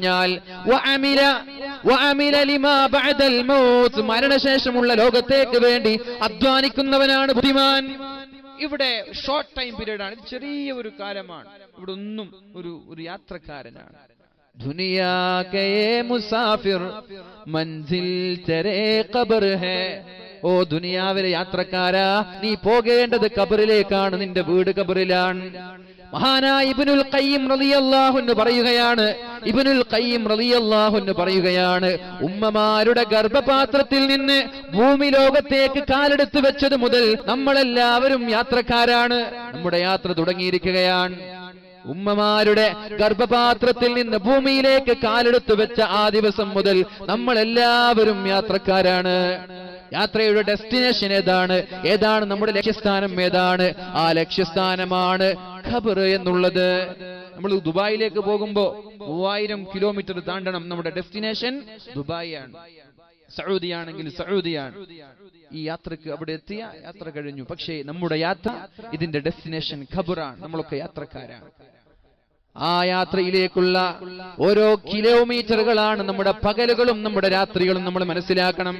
പറഞ്ഞാൽ മരണശേഷമുള്ള ലോകത്തേക്ക് വേണ്ടി അധ്വാനിക്കുന്നവനാണ് ബുദ്ധിമാൻ. ഇവിടെ ഷോർട്ട് ടൈം പീരീഡ് ആണ്, ചെറിയ ഒരു കാലമാണ്. ഇവിടെ ഒന്നും ഒരു യാത്രക്കാരനാണ്. ദുനിയാ കേ മുസാഫിർ മൻസിൽ തെരേ ഖബർ ഹേ. ഓ ദുനിയാവിലെ യാത്രക്കാരാ, നീ പോകേണ്ടത് ഖബറിലേക്കാണ്, നിന്റെ വീട് ഖബറിലാണ്. മഹാനായ ഇബ്നുൽ ഖയ്യിം റളിയല്ലാഹു അൻഹു പറയുകയാണ്, ഉമ്മമാരുടെ ഗർഭപാത്രത്തിൽ നിന്ന് ഭൂമി ലോകത്തേക്ക് കാലെടുത്ത് വെച്ചത് മുതൽ നമ്മളെല്ലാവരും യാത്രക്കാരാണ്. നമ്മുടെ യാത്ര തുടങ്ങിയിരിക്കുകയാണ്. ഉമ്മമാരുടെ ഗർഭപാത്രത്തിൽ നിന്ന് ഭൂമിയിലേക്ക് കാലെടുത്ത് വെച്ച ആ ദിവസം മുതൽ നമ്മളെല്ലാവരും യാത്രക്കാരാണ്. യാത്രയുടെ ഡെസ്റ്റിനേഷൻ ഏതാണ് നമ്മുടെ ലക്ഷ്യസ്ഥാനം ഏതാണ്? ആ ലക്ഷ്യസ്ഥാനമാണ് ഖബർ എന്നുള്ളത്. നമ്മൾ ദുബായിലേക്ക് പോകുമ്പോ 3000 കിലോമീറ്റർ താണ്ടണം. നമ്മുടെ ഡെസ്റ്റിനേഷൻ ദുബായിയാണ്. സൗദി ആണെങ്കിൽ സൗദിയാണ്. ഈ യാത്രക്ക് അവിടെ എത്തിയ യാത്ര കഴിഞ്ഞു. പക്ഷേ നമ്മുടെ യാത്ര, ഇതിന്റെ ഡെസ്റ്റിനേഷൻ ഖബറാണ്. നമ്മളൊക്കെ യാത്രക്കാരാണ്. ആ യാത്രയിലേക്കുള്ള ഓരോ കിലോമീറ്ററുകളാണ് നമ്മുടെ പകലുകളും നമ്മുടെ രാത്രികളും. നമ്മൾ മനസ്സിലാക്കണം,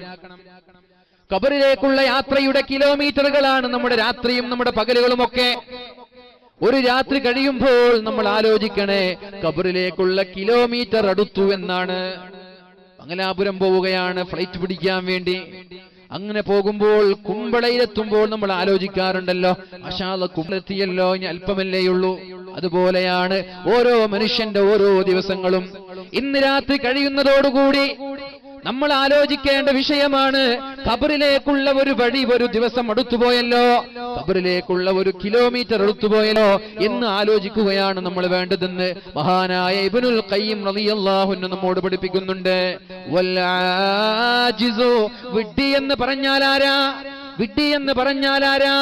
ഖബറിലേക്കുള്ള യാത്രയുടെ കിലോമീറ്ററുകളാണ് നമ്മുടെ രാത്രിയും നമ്മുടെ പകലുകളും ഒക്കെ. ഒരു രാത്രി കഴിയുമ്പോൾ നമ്മൾ ആലോചിക്കണേ, ഖബറിലേക്കുള്ള കിലോമീറ്റർ അടുത്തു എന്നാണ്. മംഗലാപുരം പോവുകയാണ് ഫ്ലൈറ്റ് പിടിക്കാൻ വേണ്ടി. അങ്ങനെ പോകുമ്പോൾ കുമ്പളയിലെത്തുമ്പോൾ നമ്മൾ ആലോചിക്കാറുണ്ടല്ലോ, മാഷാ അല്ലാഹ് കുമ്പളെത്തിയല്ലോ, ഇനി അല്പമല്ലേയുള്ളൂ. അതുപോലെയാണ് ഓരോ മനുഷ്യന്റെ ഓരോ ദിവസങ്ങളും. ഇന്ന് രാത്രി കഴിയുന്നതോടുകൂടി നമ്മൾ ആലോചിക്കേണ്ട വിഷയമാണ്, ഖബറിലേക്കുള്ള ഒരു വഴി, ഒരു ദിവസം അടുത്തുപോയല്ലോ, ഖബറിലേക്കുള്ള ഒരു കിലോമീറ്റർ അടുത്തുപോയല്ലോ എന്ന് ആലോചിക്കുകയാണ് നമ്മൾ വേണ്ടതെന്ന് മഹാനായ ഇബ്നുൽ ഖയ്യിം റളിയല്ലാഹു അൻഹു നമ്മോട് പഠിപ്പിക്കുന്നുണ്ട്. വൽആജിസു, വിഡ്ഢി എന്ന് പറഞ്ഞാൽ ആരാ? വിഡ്ഢി എന്ന് പറഞ്ഞാൽ ആരാ?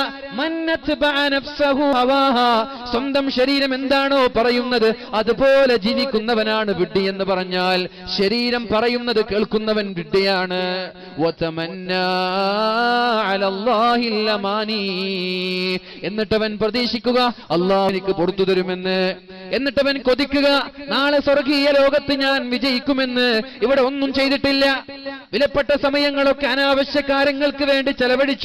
സ്വന്തം ശരീരം എന്താണോ പറയുന്നത് അതുപോലെ ജീവിക്കുന്നവനാണ് വിഡ്ഢി എന്ന് പറഞ്ഞാൽ. ശരീരം പറയുന്നത് കേൾക്കുന്നവൻ വിഡ്ഢിയാണ്. എന്നിട്ടവൻ പ്രതീക്ഷിക്കുക അല്ലാഹു എനിക്ക് പുറത്തു തരുമെന്ന്. എന്നിട്ടവൻ കൊതിക്കുക നാളെ സ്വർഗീയ ലോകത്ത് ഞാൻ വിജയിക്കുമെന്ന്. ഇവിടെ ഒന്നും ചെയ്തിട്ടില്ല. വിലപ്പെട്ട സമയങ്ങളൊക്കെ അനാവശ്യ കാര്യങ്ങൾക്ക് വേണ്ടി ചെലവഴിച്ചു.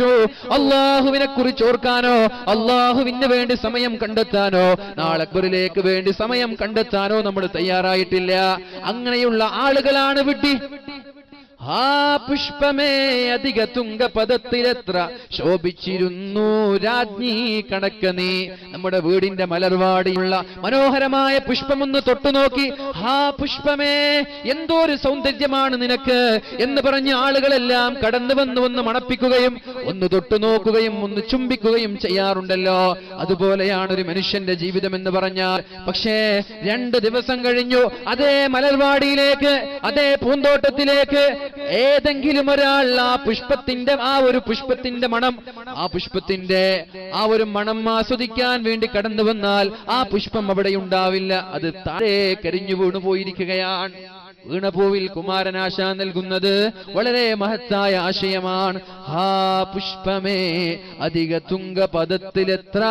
അള്ളാഹുവിനെ കുറിച്ച് ഓർക്കാനോ അള്ളാഹുവിന് വേണ്ടി സമയം കണ്ടെത്താനോ നാളെ ഖബറിലേക്ക് വേണ്ടി സമയം കണ്ടെത്താനോ നമ്മൾ തയ്യാറായിട്ടില്ല. അങ്ങനെയുള്ള ആളുകളാണ് വിഡ്ഢി. ആ പുഷ്പമേ അധിക തുങ്കപദത്തിലെത്ര ശോഭിച്ചിരുന്നു രാജ്ഞി കണക്ക് നീ. നമ്മുടെ വീടിന്റെ മലർവാടിയുള്ള മനോഹരമായ പുഷ്പമൊന്ന് തൊട്ടുനോക്കി, ആ പുഷ്പമേ എന്തോ ഒരു സൗന്ദര്യമാണ് നിനക്ക് എന്ന് പറഞ്ഞ് ആളുകളെല്ലാം കടന്നു വന്ന് ഒന്ന് മണപ്പിക്കുകയും ഒന്ന് തൊട്ടുനോക്കുകയും ഒന്ന് ചുംബിക്കുകയും ചെയ്യാറുണ്ടല്ലോ. അതുപോലെയാണ് ഒരു മനുഷ്യന്റെ ജീവിതം എന്ന് പറഞ്ഞാൽ. പക്ഷേ 2 ദിവസം കഴിഞ്ഞു, അതേ മലർവാടിയിലേക്ക്, അതേ പൂന്തോട്ടത്തിലേക്ക് ഏതെങ്കിലും ഒരാൾ ആ ഒരു പുഷ്പത്തിന്റെ മണം, ആ പുഷ്പത്തിന്റെ ആ ഒരു മണം ആസ്വദിക്കാൻ വേണ്ടി കടന്നു വന്നാൽ ആ പുഷ്പം അവിടെ ഉണ്ടാവില്ല. അത് താഴെ കരിഞ്ഞു വീണു പോയിരിക്കുകയാണ്. വീണപൂവിൽ കുമാരനാശ നൽകുന്നത് വളരെ മഹത്തായ ആശയമാണ്. ഹാ പുഷ്പമേ അധിക തുങ്കപദത്തിലെത്ര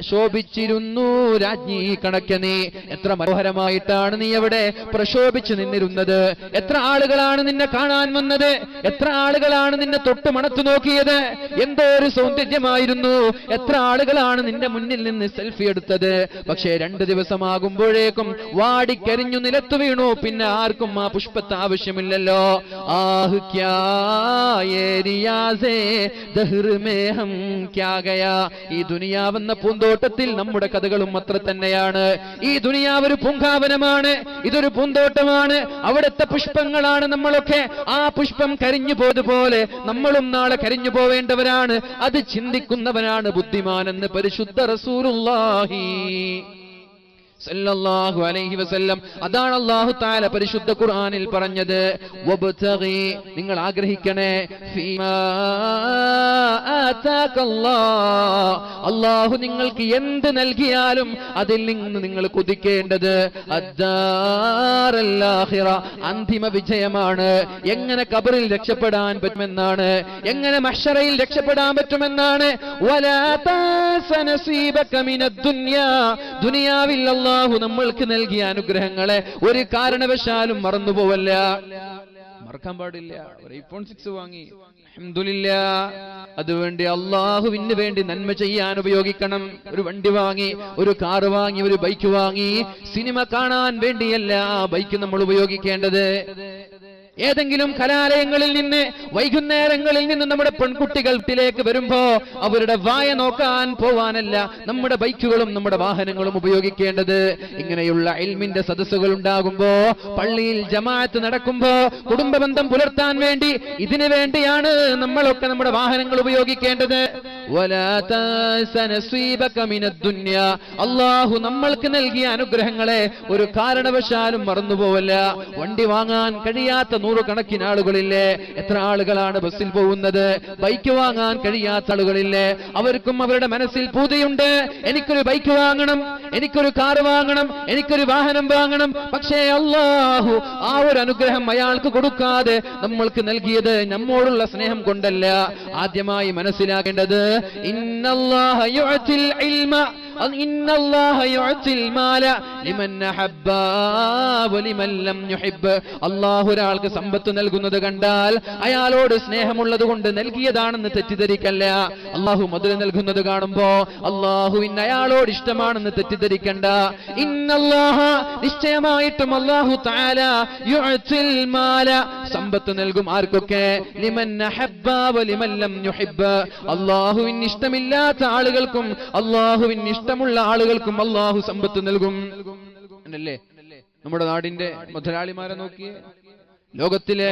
ശോഭിച്ചിരുന്നു രാജ്ഞി കണക്ക് നീ. എത്ര മനോഹരമായിട്ടാണ് നീ അവിടെ പ്രശോഭിച്ചു നിന്നിരുന്നത്. എത്ര ആളുകളാണ് നിന്നെ കാണാൻ വന്നത്. എത്ര ആളുകളാണ് നിന്നെ തൊട്ട് മണത്തു നോക്കിയത്. എന്തോ ഒരു സൗന്ദര്യമായിരുന്നു. എത്ര ആളുകളാണ് നിന്റെ മുന്നിൽ നിന്ന് സെൽഫി എടുത്തത്. പക്ഷേ 2 ദിവസമാകുമ്പോഴേക്കും വാടിക്കരിഞ്ഞു നിലത്തു വീണു. പിന്നെ ആർക്കും ആ പുഷ്പത്തെ ആവശ്യമില്ലല്ലോ. ആഹ് ക്യാ യേ റിയാസേ ദഹ്ർ മേ ഹം ക്യാ ഗയാ. ഈ ദുനിയാവെന്ന പൂന്തോട്ടത്തിൽ നമ്മുടെ കഥകളും അത്ര തന്നെയാണ്. ഈ ദുനിയാവ് ഒരു പൂങ്കാവനമാണ്, ഇതൊരു പൂന്തോട്ടമാണ്. അവിടുത്തെ പുഷ്പങ്ങളാണ് നമ്മളൊക്കെ. ആ പുഷ്പം കരിഞ്ഞു പോയതുപോലെ നമ്മളും നാളെ കരിഞ്ഞു പോവേണ്ടവരാണ്. അത് ചിന്തിക്കുന്നവനാണ് ബുദ്ധിമാനെന്ന് പരിശുദ്ധ റസൂലുള്ളാഹി സല്ലല്ലാഹു അലൈഹി വസല്ലം. അതാണ് അല്ലാഹു തആല പരിശുദ്ധ ഖുർആനിൽ പറഞ്ഞത്, വബ്തഗി, നിങ്ങൾ ആഗ്രഹിക്കണേ, ഫീമാ ആതാകല്ലാഹ്, അല്ലാഹു നിങ്ങൾക്ക് എന്ത് നൽകിയാലും അതിൽ നിന്ന് നിങ്ങൾ കൊതിക്കേണ്ടത് അദ്ദാറൽ ആഖിറ, അന്തിമ വിജയമാണ്. എങ്ങനെ ഖബറിൽ രക്ഷപ്പെടാൻ പറ്റുമെന്നാണ്, എങ്ങനെ മഹ്ശറയിൽ രക്ഷപ്പെടാൻ പറ്റുമെന്നാണ്. വലാ തൻസ നസീബക മിനദ് ദുനിയാ, ദുനിയാവിൽ അല്ലാഹു നമ്മൾക്ക് നൽകിയ അനുഗ്രഹങ്ങളെ ഒരു കാരണവശാലും മറന്നുപോവല്ല. മറക്കാൻ പാടില്ല. ഒരു ഐഫോൺ 6 വാങ്ങി, അൽഹംദുലില്ലാഹ്. അതുവേണ്ടി അല്ലാഹുവിന് വേണ്ടി നന്മ ചെയ്യാൻ ഉപയോഗിക്കണം. ഒരു വണ്ടി വാങ്ങി, ഒരു കാർ വാങ്ങി, ഒരു ബൈക്ക് വാങ്ങി, സിനിമ കാണാൻ വേണ്ടിയല്ല ആ ബൈക്ക് നമ്മൾ ഉപയോഗിക്കേണ്ടത്. ഏതെങ്കിലും കലാലയങ്ങളിൽ നിന്ന് വൈകുന്നേരങ്ങളിൽ നിന്ന് നമ്മുടെ പെൺകുട്ടികൾ വീട്ടിലേക്ക് വരുമ്പോ അവരുടെ വായ നോക്കാൻ പോവാനല്ല നമ്മുടെ ബൈക്കുകളും നമ്മുടെ വാഹനങ്ങളും ഉപയോഗിക്കേണ്ടത്. ഇങ്ങനെയുള്ള ഇൽമിന്റെ സദസ്സുകൾ ഉണ്ടാകുമ്പോ, പള്ളിയിൽ ജമാഅത്ത് നടക്കുമ്പോ, കുടുംബ ബന്ധം പുലർത്താൻ വേണ്ടി, ഇതിനു വേണ്ടിയാണ് നമ്മളൊക്കെ നമ്മുടെ വാഹനങ്ങൾ ഉപയോഗിക്കേണ്ടത്. അല്ലാഹു നമ്മൾക്ക് നൽകിയ അനുഗ്രഹങ്ങളെ ഒരു കാരണവശാലും മറന്നുപോവല്ല. വണ്ടി വാങ്ങാൻ കഴിയാത്ത നൂറുകണക്കിന് ആളുകളില്ലേ? എത്ര ആളുകളാണ് ബസ്സിൽ പോകുന്നത്? ബൈക്ക് വാങ്ങാൻ കഴിയാത്ത ആളുകളില്ലേ? അവർക്കും അവരുടെ മനസ്സിൽ പൂതിയുണ്ട്, എനിക്കൊരു ബൈക്ക് വാങ്ങണം, എനിക്കൊരു കാർ വാങ്ങണം, എനിക്കൊരു വാഹനം വാങ്ങണം. പക്ഷേ അല്ലാഹു ആ ഒരു അനുഗ്രഹം അയാൾക്ക് കൊടുക്കാതെ നമ്മൾക്ക് നൽകിയത് നമ്മോടുള്ള സ്നേഹം കൊണ്ടല്ല. ആദ്യമായി മനസ്സിലാക്കേണ്ടത് ഇന്നല്ലാഹ യുഅതിൽ ഇൽമ ഇന്നല്ലാഹ യുഅതിൽ മാല ലിമൻ അഹബ്ബ വലിമൻ ലം യുഹിബ്ബ്. അല്ലാഹു ഒരാൾക്ക് സമ്പത്ത് നൽകുന്നത് കണ്ടാൽ അയാളോട് സ്നേഹമുള്ളത് കൊണ്ട് നൽകിയതാണെന്ന് തെറ്റിദ്ധരിക്കല്ല. അല്ലാഹു മുതൽ നൽകുന്നത് കാണുമ്പോ അല്ലാഹുവിന് അയാളോട് ഇഷ്ടമാണെന്ന് തെറ്റിദ്ധരിക്കണ്ട. ഇന്നല്ലാഹ നിശ്ചയമായിട്ടും അല്ലാഹു തആല യുഅതിൽ മാല സമ്പത്ത് നൽകും. ആർക്കൊക്കെ? ലിമൻ അഹബ്ബ വലിമൻ ലം യുഹിബ്ബ്. അല്ലാഹുവിന് ഇഷ്ടമില്ലാത്ത ആളുകൾക്കും അല്ലാഹുവിന് ഇഷ്ടമുള്ള ആളുകൾക്കും അല്ലാഹു സമ്പത്ത് നൽകും. അല്ലേ? നമ്മുടെ നാടിന്റെ മുതലാളിമാരെ നോക്കിയേ. ലോകത്തിലെ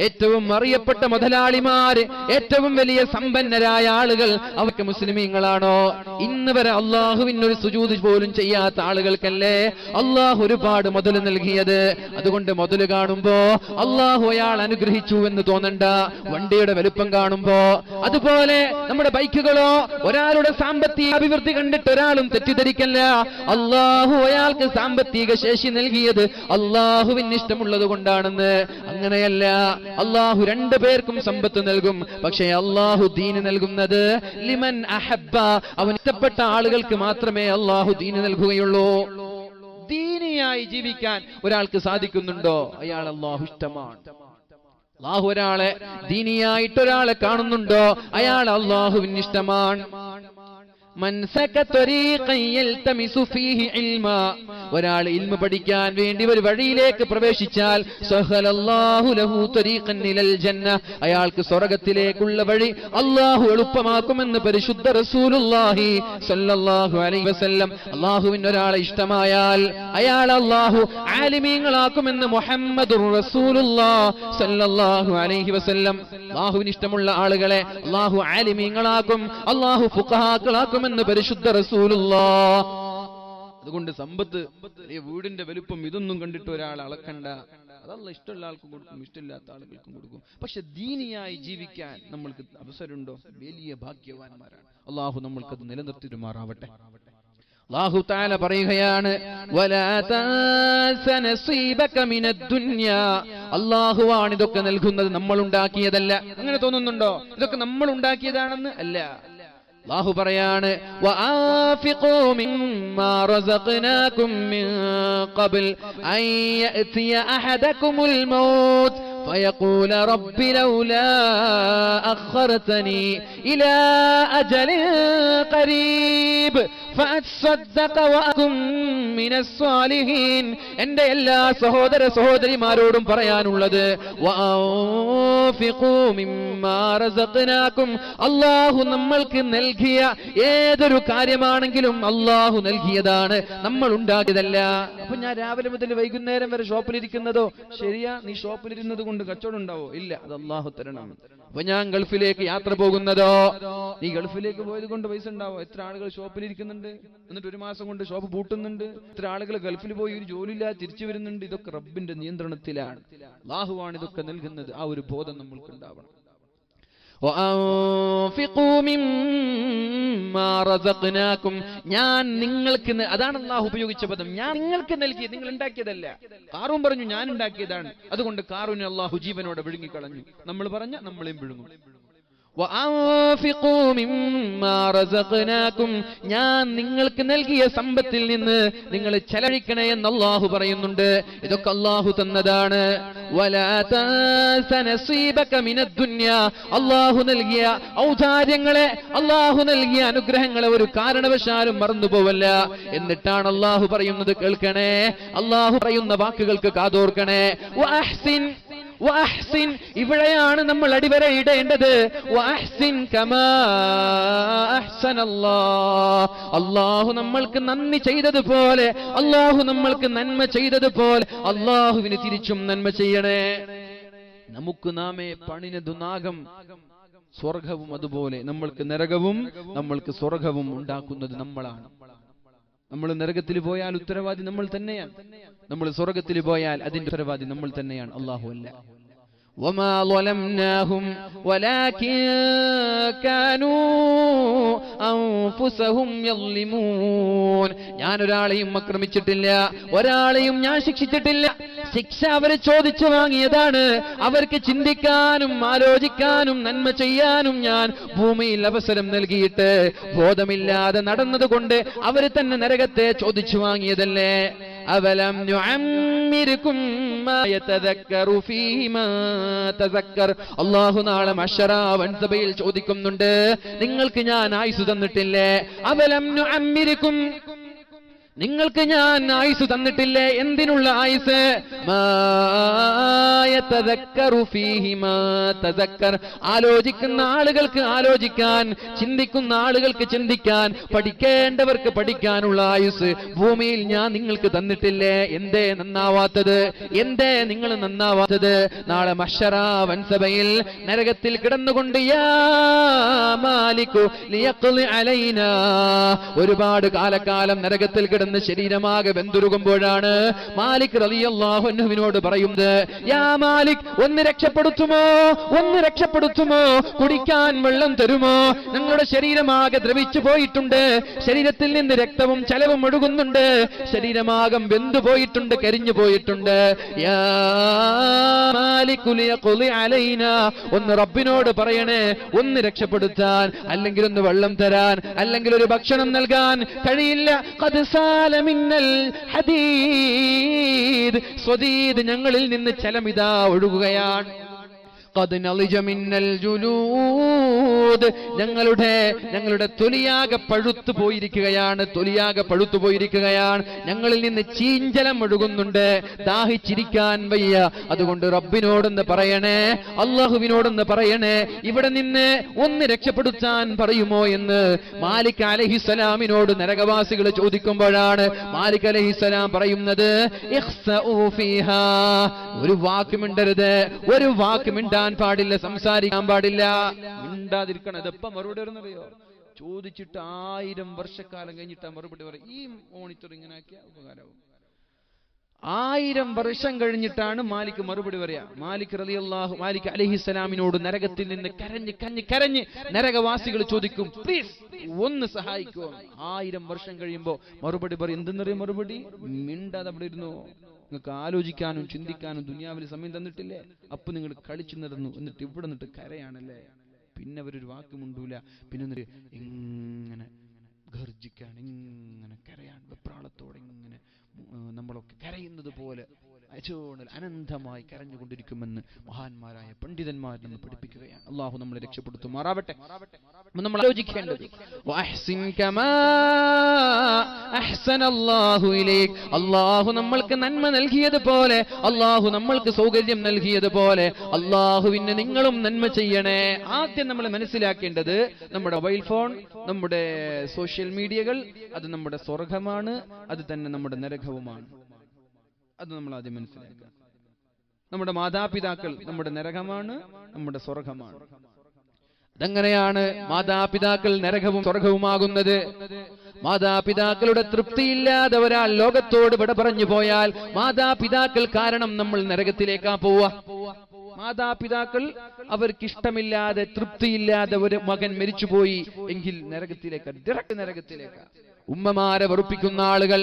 ഏറ്റവും അറിയപ്പെട്ട മുതലാളിമാര്, ഏറ്റവും വലിയ സമ്പന്നരായ ആളുകൾ, അവർക്ക് മുസ്ലിമീങ്ങളാണോ? ഇന്ന് വരെ അള്ളാഹുവിനൊരു സുജൂദ് പോലും ചെയ്യാത്ത ആളുകൾക്കല്ലേ അള്ളാഹു ഒരുപാട് മുതൽ നൽകിയത്. അതുകൊണ്ട് മുതൽ കാണുമ്പോ അള്ളാഹു അയാൾ അനുഗ്രഹിച്ചു എന്ന് തോന്നണ്ട. വണ്ടിയുടെ വലുപ്പം കാണുമ്പോ, അതുപോലെ നമ്മുടെ ബൈക്കുകളോ, ഒരാളുടെ സാമ്പത്തിക അഭിവൃദ്ധി കണ്ടിട്ട് ഒരാളും തെറ്റിദ്ധരിക്കല്ല. അള്ളാഹു അയാൾക്ക് സാമ്പത്തിക ശേഷി നൽകിയത് അള്ളാഹുവിന് ഇഷ്ടമുള്ളത് കൊണ്ടാണെന്ന്. അങ്ങനെയല്ല, അള്ളാഹു രണ്ടു പേർക്കും സമ്പത്ത് നൽകും. പക്ഷേ അള്ളാഹു ദീന് നൽകുന്നത് ലിമൻ അഹബ്ബ, അവൻ ഇഷ്ടപ്പെട്ട ആളുകൾക്ക് മാത്രമേ അള്ളാഹു ദീന് നൽകുകയുള്ളൂ. ദീനിയായി ജീവിക്കാൻ ഒരാൾക്ക് സാധിക്കുന്നുണ്ടോ? അയാൾ അള്ളാഹു ഇഷ്ടമാണ്. അള്ളാഹു ഒരാളെ ദീനിയായിട്ട് ഒരാളെ കാണുന്നുണ്ടോ? അയാൾ അള്ളാഹുവിന് ഇഷ്ടമാണ്. ഒരാൾ ഇൽമ പഠിക്കാൻ വേണ്ടി ഒരു വഴിയിലേക്ക് പ്രവേശിച്ചാൽ അയാൾക്ക് സ്വർഗ്ഗത്തിലേക്കുള്ള വഴി അള്ളാഹു എളുപ്പമാക്കുമെന്ന് പരിശുദ്ധ റസൂലുള്ളാഹി സ്വല്ലല്ലാഹു അലൈഹി വസല്ലം. അള്ളാഹുവിന് ഒരാളെ ഇഷ്ടമായാൽ അയാൾ അള്ളാഹു ആലിമീങ്ങളാക്കുമെന്ന് മുഹമ്മദുർ റസൂലുള്ളാഹി സ്വല്ലല്ലാഹു അലൈഹി വസല്ലം. അള്ളാഹുവിന് ഇഷ്ടമുള്ള ആളുകളെ അള്ളാഹു ആലിമീങ്ങളാക്കും, അള്ളാഹു ഫുഖഹാക്കളാക്കും എന്ന് പരിശുദ്ധ റസൂലുള്ളാഹ്. അതുകൊണ്ട് സമ്പത്ത്, വീടിന്റെ വലുപ്പം, ഇതൊന്നും കണ്ടിട്ട് ഒരാൾ അളക്കണ്ട. അതല്ല, ഇഷ്ടമുള്ള ആൾക്കും കൊടുക്കും, ഇഷ്ടമില്ലാത്ത ആളുകൾക്കും കൊടുക്കും. പക്ഷെ ദീനിയായി ജീവിക്കാൻ നമ്മൾക്ക് അവസരമുണ്ടോ? വലിയ ഭാഗ്യവാന്മാരാണ്. അള്ളാഹു നമ്മൾക്കത് നിലനിർത്തിരുമാറാവട്ടെ. അല്ലാഹു തആല പറയുകയാണ്, വലാ തൻസ നസീബക മിനദ് ദുനിയാ. അല്ലാഹുവാണ് ഇതൊക്കെ നൽകുന്നത്, നമ്മൾ ഉണ്ടാക്കിയതല്ല. അങ്ങനെ തോന്നുന്നുണ്ടോ ഇതൊക്കെ നമ്മൾ ഉണ്ടാക്കിയതാണെന്ന്? അല്ല. അല്ലാഹു പറയാണ്, വആഫിഖൂ മിമ്മാ റസഖ്നാകും മിൻ ഖബ്ൽ അൻ യഅതിയ അഹദകുമുൽ മൗത്ത് فيقول رب لولا أخرتني إلى أجل قريب فأتصدق وأكن من الصالحين. എൻ്റെ എല്ലാ സഹോദര സഹോദരിമാരോടും പറയാനുള്ളത്, വഅൻഫിഖൂ മിമ്മാ റസഖ്നാകും. അല്ലാഹു നമ്മൾക്ക് നൽകിയ ഏതൊരു കാര്യമാണെങ്കിലും അല്ലാഹു നൽകിയതാണ്, നമ്മൾ ഉണ്ടാക്കിയതല്ല. അപ്പൊ ഞാൻ രാവിലെ മുതൽ വൈകുന്നേരം വരെ ഷോപ്പിലിരിക്കുന്നതോ ശരിയാ? നീ ഷോപ്പിലിരുന്നത് കൊണ്ട് കച്ചവടം ഉണ്ടാവോ? ഇല്ല, അത് അല്ലാഹു തരണം. അപ്പൊ ഞാൻ ഗൾഫിലേക്ക് യാത്ര പോകുന്നതോ, നീ ഗൾഫിലേക്ക് പോയത് കൊണ്ട് പൈസ ഉണ്ടാവോ? എത്ര ആളുകൾ ഷോപ്പിലിരിക്കുന്നുണ്ട്, എന്നിട്ട് ഒരു മാസം കൊണ്ട് ഷോപ്പ് പൂട്ടുന്നുണ്ട്. എത്ര ആളുകൾ ഗൾഫിൽ പോയി ഒരു ജോലിയില്ലാതെ തിരിച്ചു വരുന്നുണ്ട്. ഇതൊക്കെ റബ്ബിന്റെ നിയന്ത്രണത്തിലാണ്. അല്ലാഹുവാണ് ഇതൊക്കെ നൽകുന്നത്. ആ ഒരു ബോധം നമ്മൾക്ക് ഉണ്ടാവണം. ഞാൻ നിങ്ങൾക്ക്, അതാണ് അല്ലാഹു ഉപയോഗിച്ച പദം, ഞാൻ നിങ്ങൾക്ക് നൽകി, നിങ്ങൾ ഉണ്ടാക്കിയതല്ല. കാറൂൻ പറഞ്ഞു ഞാൻ ഉണ്ടാക്കിയതാണ്, അതുകൊണ്ട് കാറൂനെ അല്ലാഹു ജീവനോടെ വിഴുങ്ങിക്കളഞ്ഞു. നമ്മൾ പറഞ്ഞ നമ്മളെയും വിഴുങ്ങും. ഞാൻ നിങ്ങൾക്ക് നൽകിയ സമ്പത്തിൽ നിന്ന് നിങ്ങൾ ചെലവഴിക്കണേ എന്ന് അല്ലാഹു പറയുന്നുണ്ട്. ഇതൊക്കെ അല്ലാഹു തന്നതാണ്. അല്ലാഹു നൽകിയ ഔദാര്യങ്ങളെ, അല്ലാഹു നൽകിയ അനുഗ്രഹങ്ങളെ ഒരു കാരണവശാലും മറന്നുപോവല്ല. എന്നിട്ടാണ് അല്ലാഹു പറയുന്നത് കേൾക്കണേ, അല്ലാഹു പറയുന്ന വാക്കുകൾക്ക് കാതോർക്കണേ. വഅഹ്സിൻ, ഇവിടെയാണ് നമ്മൾ അടിവരയിടേണ്ടത്. വഅഹ്സിൻ കമാ അഹ്സനല്ലാഹ്, അല്ലാഹു നമ്മൾക്ക് നന്ദി ചെയ്തതുപോലെ, അല്ലാഹു നമ്മൾക്ക് നന്മ ചെയ്തതുപോലെ അല്ലാഹുവിന് തിരിച്ചും നന്മ ചെയ്യണേ. നമുക്ക് നാമേ പണിനതുനാകം സ്വർഗവും അതുപോലെ നമ്മൾക്ക് നരകവും നമ്മൾക്ക് സ്വർഗവും ഉണ്ടാക്കുന്നത് നമ്മളാണ്. നമ്മൾ നരകത്തിൽ പോയാൽ ഉത്തരവാദി നമ്മൾ തന്നെയാണ്. നമ്മൾ സ്വർഗത്തിൽ പോയാൽ അതിന്റെ ഉത്തരവാദി നമ്മൾ തന്നെയാണ്, അല്ലാഹു അല്ല. وما ظلمناهم ولكن كانوا أنفسهم يظلمون. ഞാൻ ഒരാളെയും ആക്രമിച്ചിട്ടില്ല, ഒരാളെയും ഞാൻ ശിക്ഷിച്ചിട്ടില്ല. ശിക്ഷ അവരെ ചോദിച്ചു വാങ്ങിയതാണ്. അവർക്ക് ചിന്തിക്കാനും ആലോചിക്കാനും നന്മ ചെയ്യാനും ഞാൻ ഭൂമിയിൽ അവസരം നൽകിയിട്ട് ബോധമില്ലാതെ നടന്നതുകൊണ്ട് അവര് തന്നെ നരകത്തെ ചോദിച്ചു വാങ്ങിയതല്ലേ. അവലം നുഅമ്മിരുകും മാ യതദക്കറു ഫീഹി മാ തദക്കർ. അല്ലാഹു നാളെ മഹ്ശറ വൻസഭയിൽ ചോദിക്കുന്നുണ്ട്, നിങ്ങൾക്ക് ഞാൻ ആയുസ് തന്നിട്ടില്ലേ? അവലം നുഅമ്മിരുകും, നിങ്ങൾക്ക് ഞാൻ ആയുസ് തന്നിട്ടില്ലേ? എന്തിനുള്ള ആയുസ്? ആലോചിക്കുന്ന ആളുകൾക്ക് ആലോചിക്കാൻ, ചിന്തിക്കുന്ന ആളുകൾക്ക് ചിന്തിക്കാൻ, പഠിക്കേണ്ടവർക്ക് പഠിക്കാനുള്ള ആയുസ് ഭൂമിയിൽ ഞാൻ നിങ്ങൾക്ക് തന്നിട്ടില്ലേ? എന്തേ നന്നാവാത്തത്? എന്തേ നിങ്ങൾ നന്നാവാത്തത്? നാളെ മഹ്ശറ വൻസഭയിൽ നരകത്തിൽ കിടന്നുകൊണ്ട് യാ മാലികു ലിയഖ്ലി അലൈനാ, ഒരുപാട് കാലക്കാലം നരകത്തിൽ കിടന്ന് ശരീരമാകെ വെന്തുരുകുമ്പോഴാണ് മാലിക് റളിയല്ലാഹു അൻഹുവിനോട് പറയുന്നത്, യാ മാലിക്, ഒന്ന് രക്ഷപ്പെടുത്തുമോ, ഒന്ന് രക്ഷപ്പെടുത്തുമോ, കുടിക്കാൻ വെള്ളം തരുമോ? നിങ്ങളുടെ ശരീരമാകെ ദ്രവിച്ചു പോയിട്ടുണ്ട്, ശരീരത്തിൽ നിന്ന് രക്തവും ചലവും ഒഴുകുന്നുണ്ട്, ശരീരമാകം വെന്തു പോയിട്ടുണ്ട്, കരിഞ്ഞു പോയിട്ടുണ്ട്. യാ മാലിക് ലിയഖ്ലി അലൈനാ, ഒന്ന് റബ്ബിനോട് പറയണേ, ഒന്ന് രക്ഷപ്പെടുത്താൻ, അല്ലെങ്കിൽ ഒന്ന് വെള്ളം തരാൻ, അല്ലെങ്കിൽ ഒരു ഭക്ഷണം നൽകാൻ കഴിയില്ല. ഖദ് മിന്നൽ ഹദീദ്, സ്വദീദ്, ഞങ്ങളിൽ നിന്ന് ചലമിതാ ഒഴുകുകയാണ്. ഖദ് നളിജ മിന്നൽ ജുലൂദ്, ഞങ്ങളുടെ തൊലിയാകെ പഴുത്തു പോയിരിക്കുകയാണ്, തൊലിയാകെ പഴുത്തു പോയിരിക്കുകയാണ്. ഞങ്ങളിൽ നിന്ന് ചീഞ്ചലം ഒഴുകുന്നുണ്ട്, ദാഹിച്ചിരിക്കാൻ വയ്യ. അതുകൊണ്ട് റബ്ബിനോടൊന്ന് പറയണേ, അല്ലാഹുവിനോടൊന്ന് പറയണേ, ഇവിടെ നിന്ന് ഒന്ന് രക്ഷപ്പെടുത്താൻ പറയുമോ എന്ന് മാലിക് അലൈഹിസ്സലാമിനോട് നരകവാസികൾ ചോദിക്കുമ്പോഴാണ് മാലിക് അലൈഹിസ്സലാം പറയുന്നത്, ഇഖ്സഉ ഫീഹാ, ഒരു വാക്ക് മിണ്ടരുത്, ഒരു വാക്ക് മിണ്ടാൻ പാടില്ല, സംസാരിക്കാൻ പാടില്ല, മിണ്ടാതിരിക്കണം. ഇതെപ്പ മറുപടി വരുന്നറിയോ? ചോദിച്ചിട്ട് 1000 വർഷക്കാലം കഴിഞ്ഞിട്ടാ മറുപടി പറയും. ഈ മോണിറ്റർ ഇങ്ങനെ ആക്കിയ ഉപകാരവും. 1000 വർഷം കഴിഞ്ഞിട്ടാണ് മാലിക് മറുപടി പറയാ. മാലിക് അലൈഹിസ്സലാമിനോട് നരകത്തിൽ നിന്ന് കരഞ്ഞ് കരഞ്ഞ് കരഞ്ഞ് നരകവാസികൾ ചോദിക്കും, പ്ലീസ് ഒന്ന് സഹായിക്കുമോ? 1000 വർഷം കഴിയുമ്പോ മറുപടി പറയും. എന്തെന്നറിയ മറുപടി? മിണ്ടാതെ അവിടെ ഇരുന്നു. നിങ്ങൾക്ക് ആലോചിക്കാനും ചിന്തിക്കാനും ദുനിയാവിൽ സമയം തന്നിട്ടില്ലേ? അപ്പൊ നിങ്ങൾ കളിച്ചു നടന്നു, എന്നിട്ട് ഇവിടെ നിന്നിട്ട് കരയാണല്ലേ? പിന്നെ അവരൊരു വാക്ക് മുണ്ടൂല. പിന്നെ ഇങ്ങനെ ഗർജിക്കാൻ, ഇങ്ങനെ കരയാൻ, വെപ്രാളത്തോടെ ഇങ്ങനെ നമ്മളൊക്കെ കരയുന്നത് പോലെ അനന്തമായി കരഞ്ഞുകൊണ്ടിരിക്കുമെന്ന് മഹാന്മാരായ പണ്ഡിതന്മാർ നമ്മൾ പഠിപ്പിക്കുകയാണ്. അള്ളാഹു നമ്മളെ രക്ഷപ്പെടുത്തുമാറാവട്ടെ. നമ്മൾ ആലോചിക്കേണ്ടത്, അള്ളാഹു നമ്മൾക്ക് നന്മ നൽകിയതുപോലെ, അള്ളാഹു നമ്മൾക്ക് സൗകര്യം നൽകിയതുപോലെ അള്ളാഹുവിന് നിങ്ങളും നന്മ ചെയ്യണേ. ആദ്യം നമ്മൾ മനസ്സിലാക്കേണ്ടത്, നമ്മുടെ മൊബൈൽ ഫോൺ, നമ്മുടെ സോഷ്യൽ മീഡിയകൾ, അത് നമ്മുടെ സ്വർഗമാണ്, അത് തന്നെ നമ്മുടെ നരകവുമാണ്. അത് നമ്മൾ ആദ്യം മനസ്സിലാക്കുക. നമ്മുടെ മാതാപിതാക്കൾ നമ്മുടെ നരകമാണ്, നമ്മുടെ സ്വർഗമാണ്. അതെങ്ങനെയാണ് മാതാപിതാക്കൾ നരകവും സ്വർഗവുമാകുന്നത്? മാതാപിതാക്കളുടെ തൃപ്തിയില്ലാതെ ഒരാൾ ലോകത്തോട് വിട പറഞ്ഞു പോയാൽ മാതാപിതാക്കൾ കാരണം നമ്മൾ നരകത്തിലേക്കാ പോവുക. മാതാപിതാക്കൾ അവർക്കിഷ്ടമില്ലാതെ തൃപ്തിയില്ലാതെ ഒരു മകൻ മരിച്ചുപോയി എങ്കിൽ നരകത്തിലേക്ക്, ഡയറക്റ്റ് നരകത്തിലേക്ക്. ഉമ്മമാരെ വെറുപ്പിക്കുന്ന ആളുകൾ,